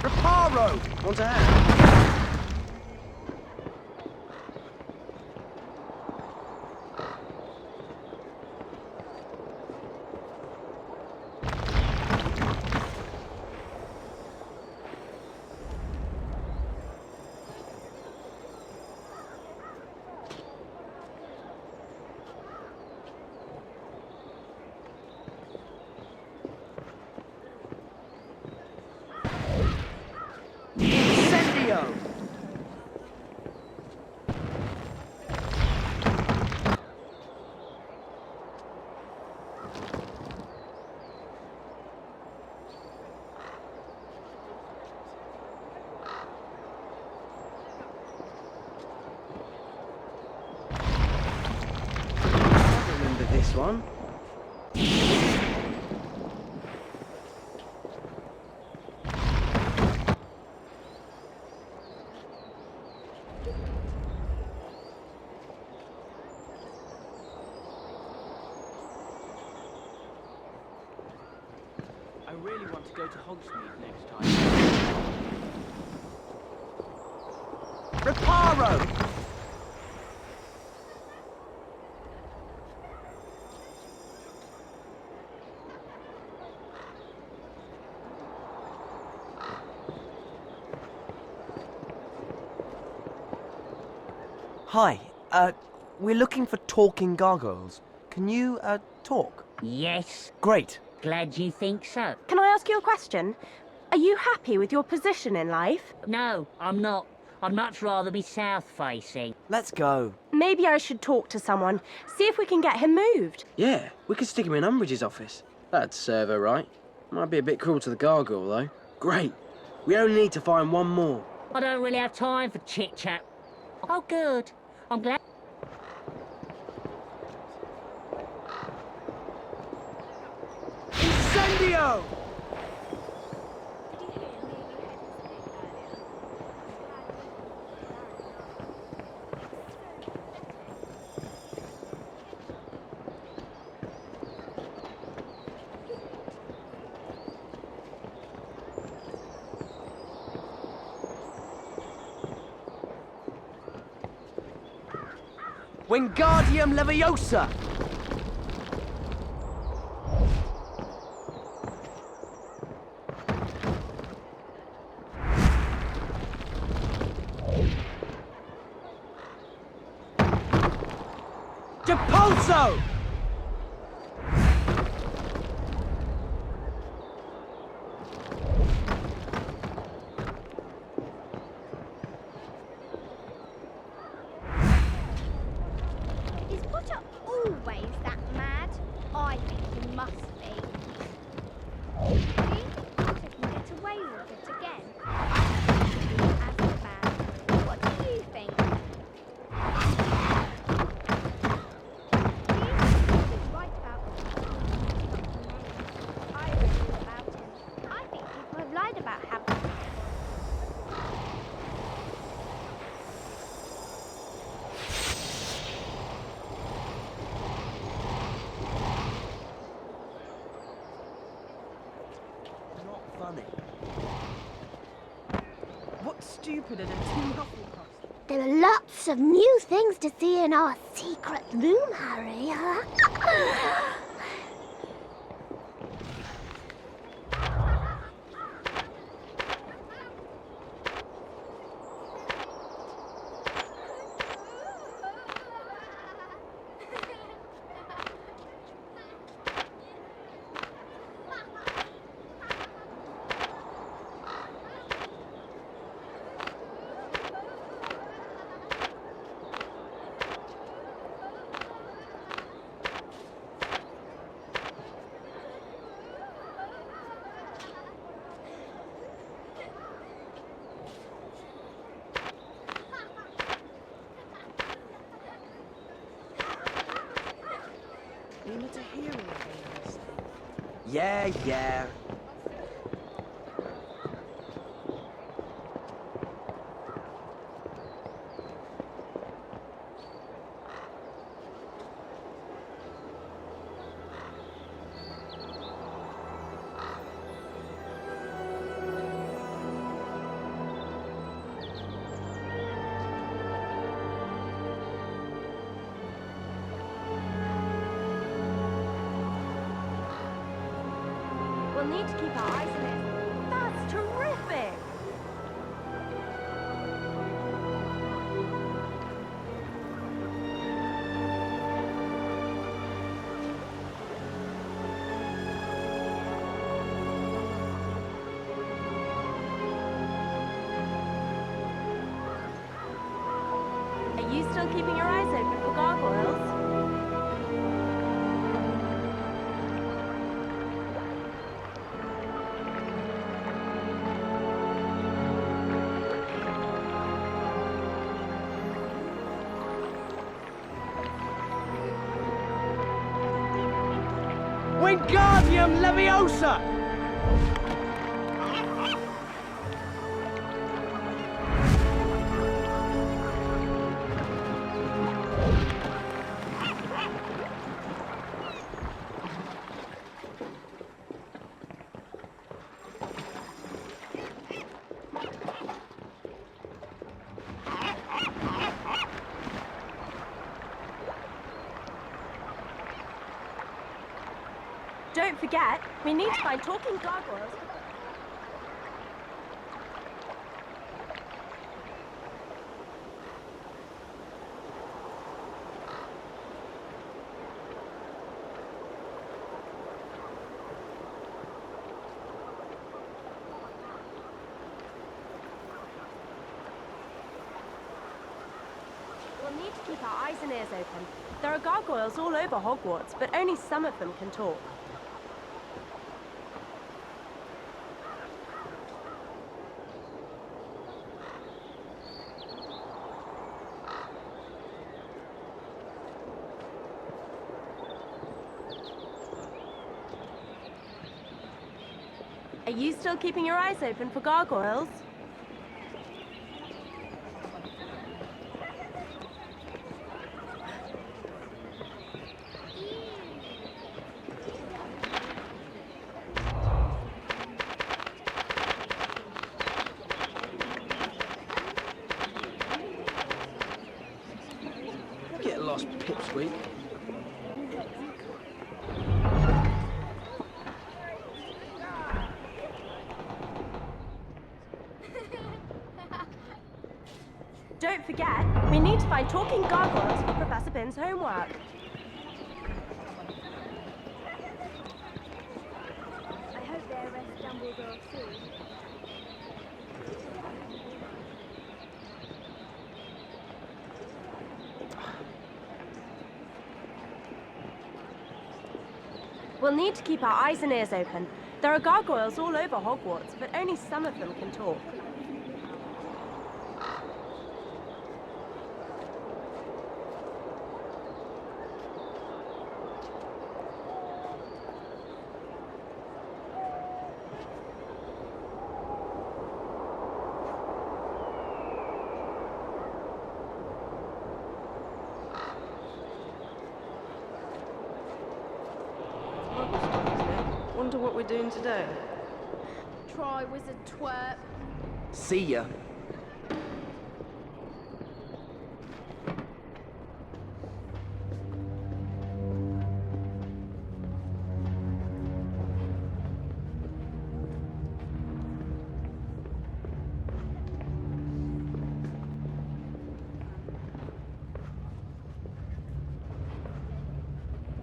Speaker 1: Reparo! On to hand. Incendio! I remember this one.
Speaker 16: I really want to go to Hogsmeade next time.
Speaker 2: Reparo! Hi, we're looking for talking gargoyles. Can you, talk?
Speaker 20: Yes.
Speaker 2: Great.
Speaker 20: Glad you think so.
Speaker 9: Can I ask you a question? Are you happy with your position in life?
Speaker 20: No, I'm not. I'd much rather be south-facing.
Speaker 2: Let's go.
Speaker 9: Maybe I should talk to someone, see if we can get him moved.
Speaker 1: Yeah, we could stick him in Umbridge's office. That'd serve her right. Might be a bit cruel to the gargoyle, though. Great. We only need to find one more.
Speaker 20: I don't really have time for chit-chat. Oh, good. I'm glad.
Speaker 2: Incendio! Wingardium Leviosa! Depulso!
Speaker 6: Is Potter always that mad? I think he must be. See? Potter can get away with it again. Azkaban. What do you think? He's right about I read all about him. I think people have lied about how
Speaker 2: Not funny.
Speaker 16: What's stupider than two Hufflepuffs?
Speaker 6: there are lots of new things to see in our secret room, Harry.
Speaker 16: We need to hear all of this.
Speaker 2: Yeah.
Speaker 9: We'll need to keep our eyes on it. That's terrific! Are you still keeping your eyes open for gargoyles?
Speaker 2: Wingardium Leviosa!
Speaker 9: forget, we need to find talking gargoyles. We'll need to keep our eyes and ears open. There are gargoyles all over Hogwarts, but only some of them can talk. Are you still keeping your eyes open for gargoyles?
Speaker 1: Get lost, pipsqueak.
Speaker 9: Don't forget, we need to find talking gargoyles for Professor Bin's homework.
Speaker 6: I hope they arrest Dumbledore soon.
Speaker 9: We'll need to keep our eyes and ears open. There are gargoyles all over Hogwarts, but only some of them can talk.
Speaker 4: Wonder what we're doing today.
Speaker 10: Try, wizard twerp.
Speaker 2: See ya.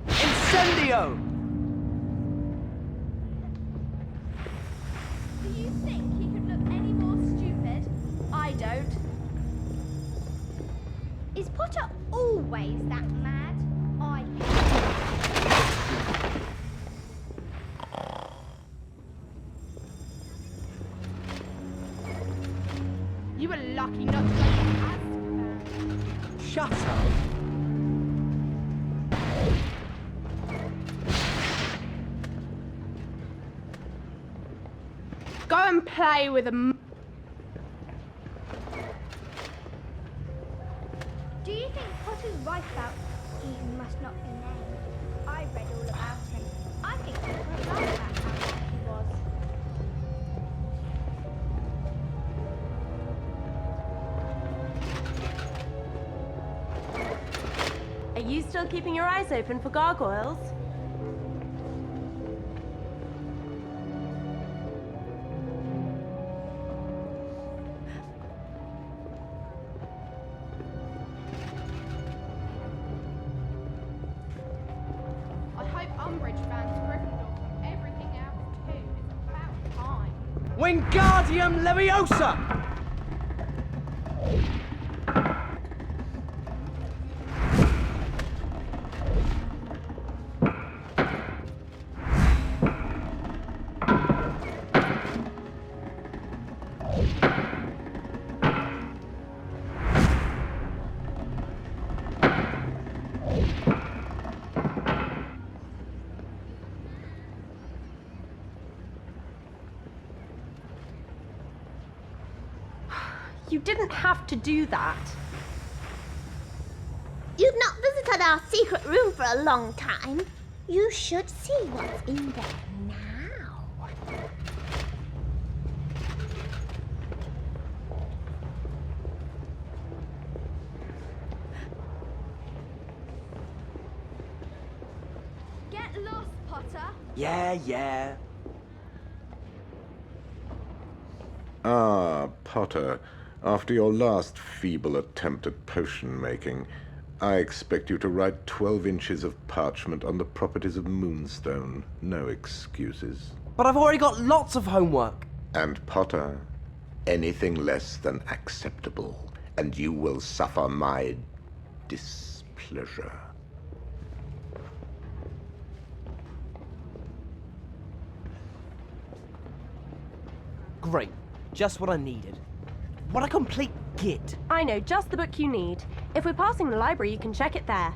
Speaker 2: Incendio!
Speaker 6: Do you think he could look any more stupid? I don't. Is Potter always that mad? I
Speaker 10: You were lucky not to go to Azkaban.
Speaker 2: Shut up.
Speaker 10: Go and play with a.
Speaker 6: Do you think Potter's right about he must not be named? I read all about him. I think he was right about how bad he was.
Speaker 9: Are you still keeping your eyes open for gargoyles?
Speaker 10: I hope Umbridge bans Gryffindor from everything else too. It's about time.
Speaker 2: Wingardium Leviosa!
Speaker 9: You didn't have to do that.
Speaker 6: You've not visited our secret room for a long time. You should see what's in there now.
Speaker 10: Get lost, Potter.
Speaker 2: Yeah.
Speaker 13: Ah, Potter. After your last feeble attempt at potion making, I expect you to write 12 inches of parchment on the properties of Moonstone. No excuses.
Speaker 2: But I've already got lots of homework.
Speaker 13: And Potter, anything less than acceptable, and you will suffer my displeasure.
Speaker 2: Great. Just what I needed. What a complete git.
Speaker 9: I know just the book you need. If we're passing the library, you can check it there.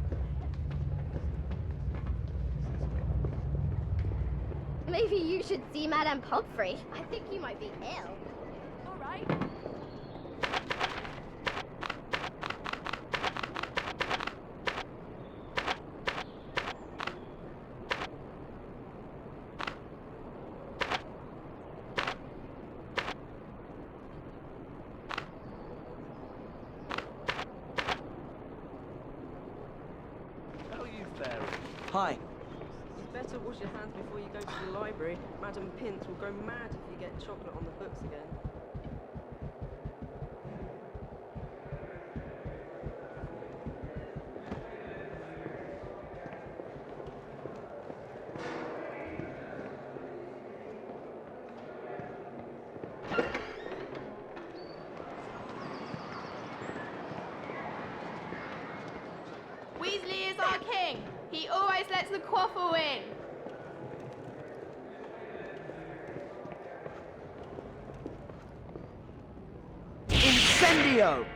Speaker 6: Maybe you should see Madame Pomfrey. I think you might be ill.
Speaker 9: All right.
Speaker 18: How are you faring?
Speaker 2: Hi.
Speaker 4: You'd better wash your hands before you go to the library. Madame Pince will go mad if you get chocolate on the books again.
Speaker 10: Weasley is our king. He always lets the quaffle win.
Speaker 2: Incendio!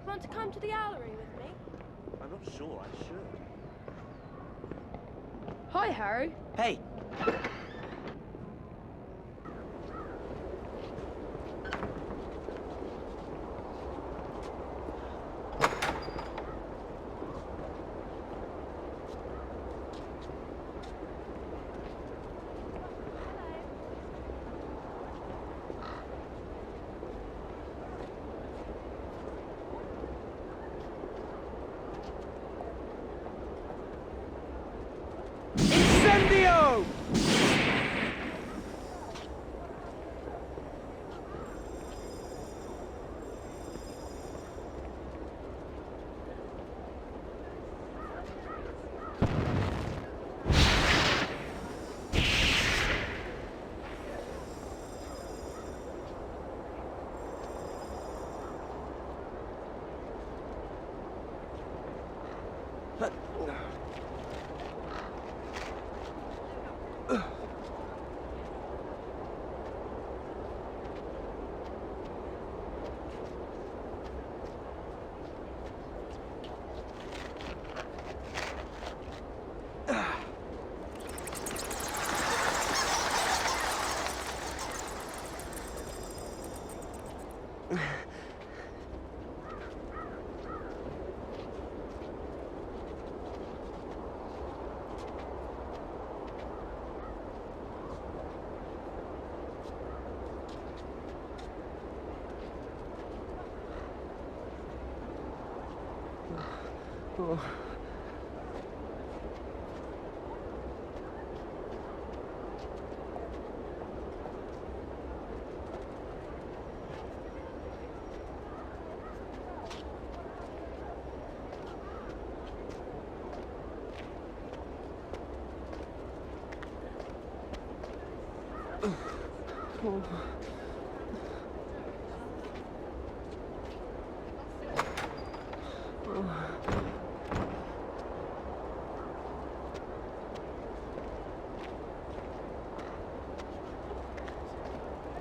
Speaker 9: Want to come to the gallery with me?
Speaker 18: I'm not sure I should.
Speaker 10: Hi, Harry.
Speaker 2: Hey. Incendio! Oh.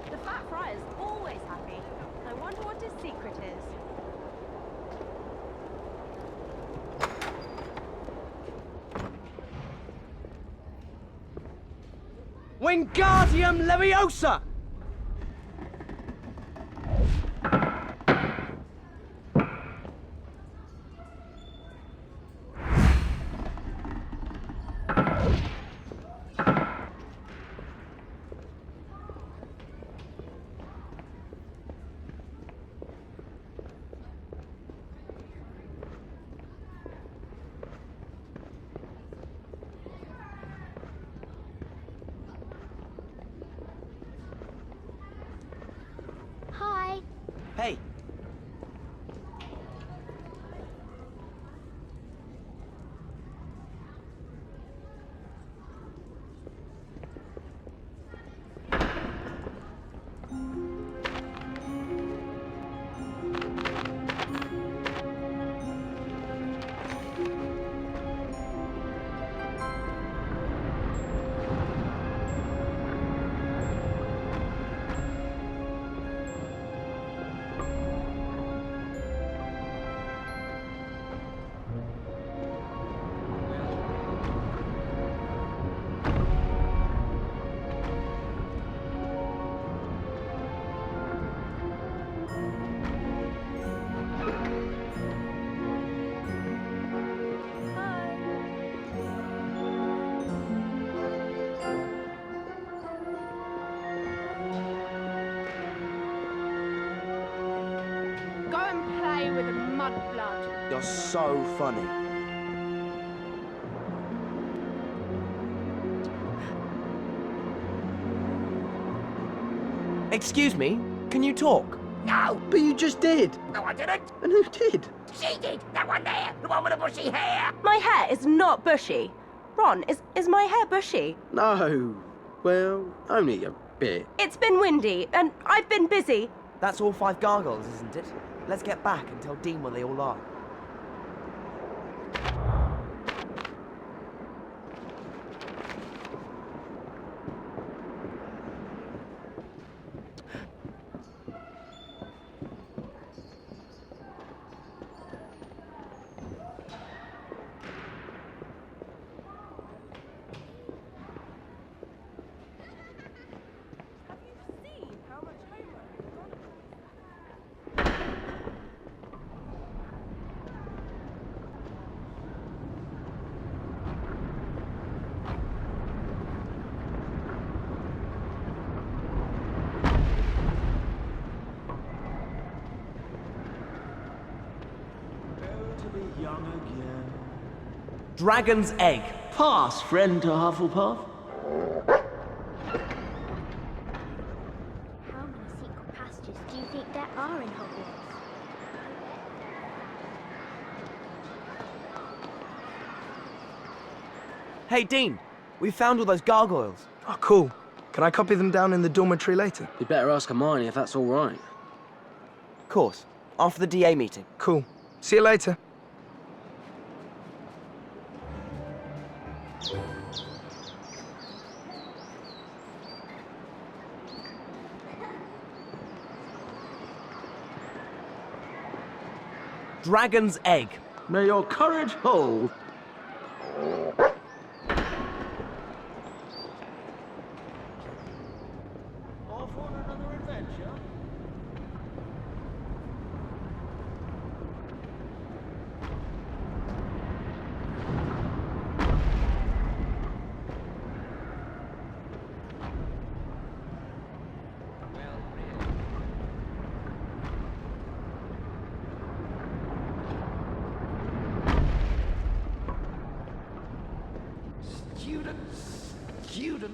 Speaker 9: The Fat Friar's always happy. I wonder what his secret is.
Speaker 2: Wingardium Leviosa!
Speaker 6: Hi.
Speaker 2: Hey.
Speaker 22: Go and play with the mudblood.
Speaker 2: You're so funny. Excuse me, can you talk?
Speaker 1: No! But you just did!
Speaker 20: No, I didn't.
Speaker 1: And who did?
Speaker 20: She did. That one there. The one with the bushy hair.
Speaker 9: My hair is not bushy. Ron, is my hair bushy?
Speaker 1: No. Well, only a bit.
Speaker 9: It's been windy, and I've been busy.
Speaker 2: That's all 5 gargoyles, isn't it? Let's get back and tell Dean where they all are.
Speaker 8: Young again.
Speaker 2: Dragon's Egg.
Speaker 12: Pass, friend to Hufflepuff.
Speaker 6: How many secret passages do you think there are in Hogwarts?
Speaker 2: Hey, Dean, we found all those gargoyles.
Speaker 7: Oh, cool. Can I copy them down in the dormitory later?
Speaker 1: You'd better ask Hermione if that's all right.
Speaker 2: Of course. After the DA meeting.
Speaker 7: Cool. See you later.
Speaker 2: Dragon's Egg.
Speaker 12: May your courage hold. Off on another adventure? Students.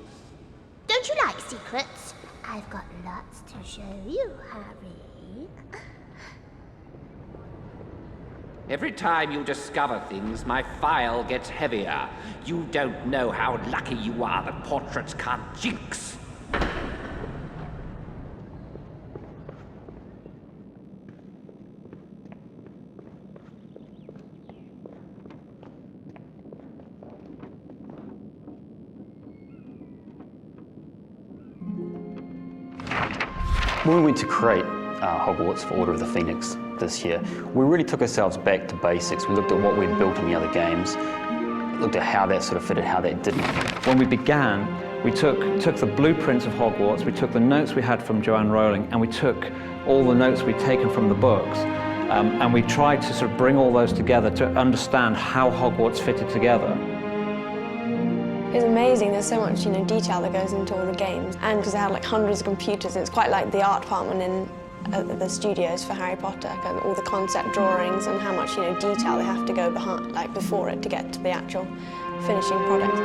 Speaker 6: Don't you like secrets? I've got lots to show you, Harry.
Speaker 21: Every time you discover things, my file gets heavier. You don't know how lucky you are that portraits can't jinx.
Speaker 23: When we went to create Hogwarts for Order of the Phoenix this year, we really took ourselves back to basics. We looked at what we'd built in the other games, looked at how that sort of fitted, how that didn't.
Speaker 24: When we began,
Speaker 3: We took the blueprints of Hogwarts, we took the notes we had from Joanne Rowling, and we took all the notes we'd taken from the books, and we tried to sort of bring all those together to understand how Hogwarts fitted together.
Speaker 11: It's amazing, there's so much detail that goes into all the games, and because they had like hundreds of computers, it's quite like the art department in the studios for Harry Potter, and all the concept drawings and how much detail they have to go behind, like before it, to get to the actual finishing product.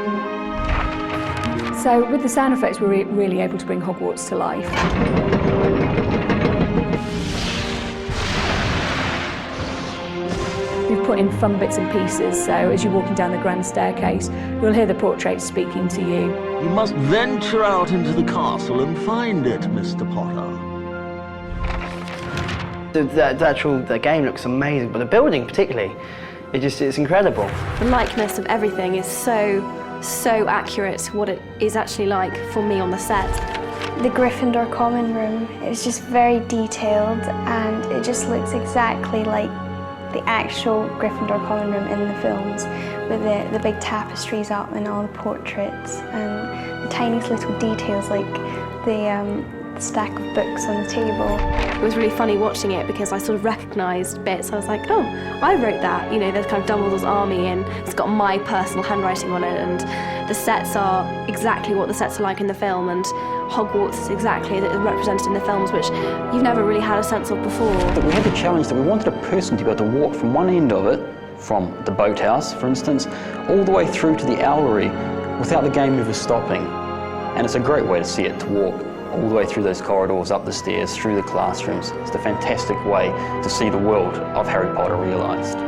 Speaker 17: So with the sound effects, we're really able to bring Hogwarts to life. We've put in fun bits and pieces, so as you're walking down the grand staircase, you'll hear the portrait speaking to you.
Speaker 12: You must venture out into the castle and find it, Mr. Potter.
Speaker 24: The game looks amazing, but the building particularly, it's incredible.
Speaker 25: The likeness of everything is so accurate to what it is actually like for me on the set.
Speaker 6: The Gryffindor common room is just very detailed, and it just looks exactly like the actual Gryffindor common room in the films, with the big tapestries up and all the portraits and the tiniest little details like the stack of books on the table.
Speaker 25: It was really funny watching it because I sort of recognised bits. I was like, oh, I wrote that. There's kind of Dumbledore's Army, and it's got my personal handwriting on it, and the sets are exactly what the sets are like in the film, and Hogwarts is exactly represented in the films, which you've never really had a sense of before.
Speaker 23: But we had the challenge that we wanted a person to be able to walk from one end of it, from the boathouse, for instance, all the way through to the owlery without the game ever stopping. And it's a great way to see it, to walk all the way through those corridors, up the stairs, through the classrooms. It's a fantastic way to see the world of Harry Potter realised.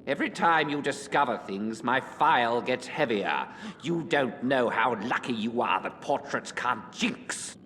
Speaker 21: Every time you discover things, my file gets heavier. You don't know how lucky you are that portraits can't jinx.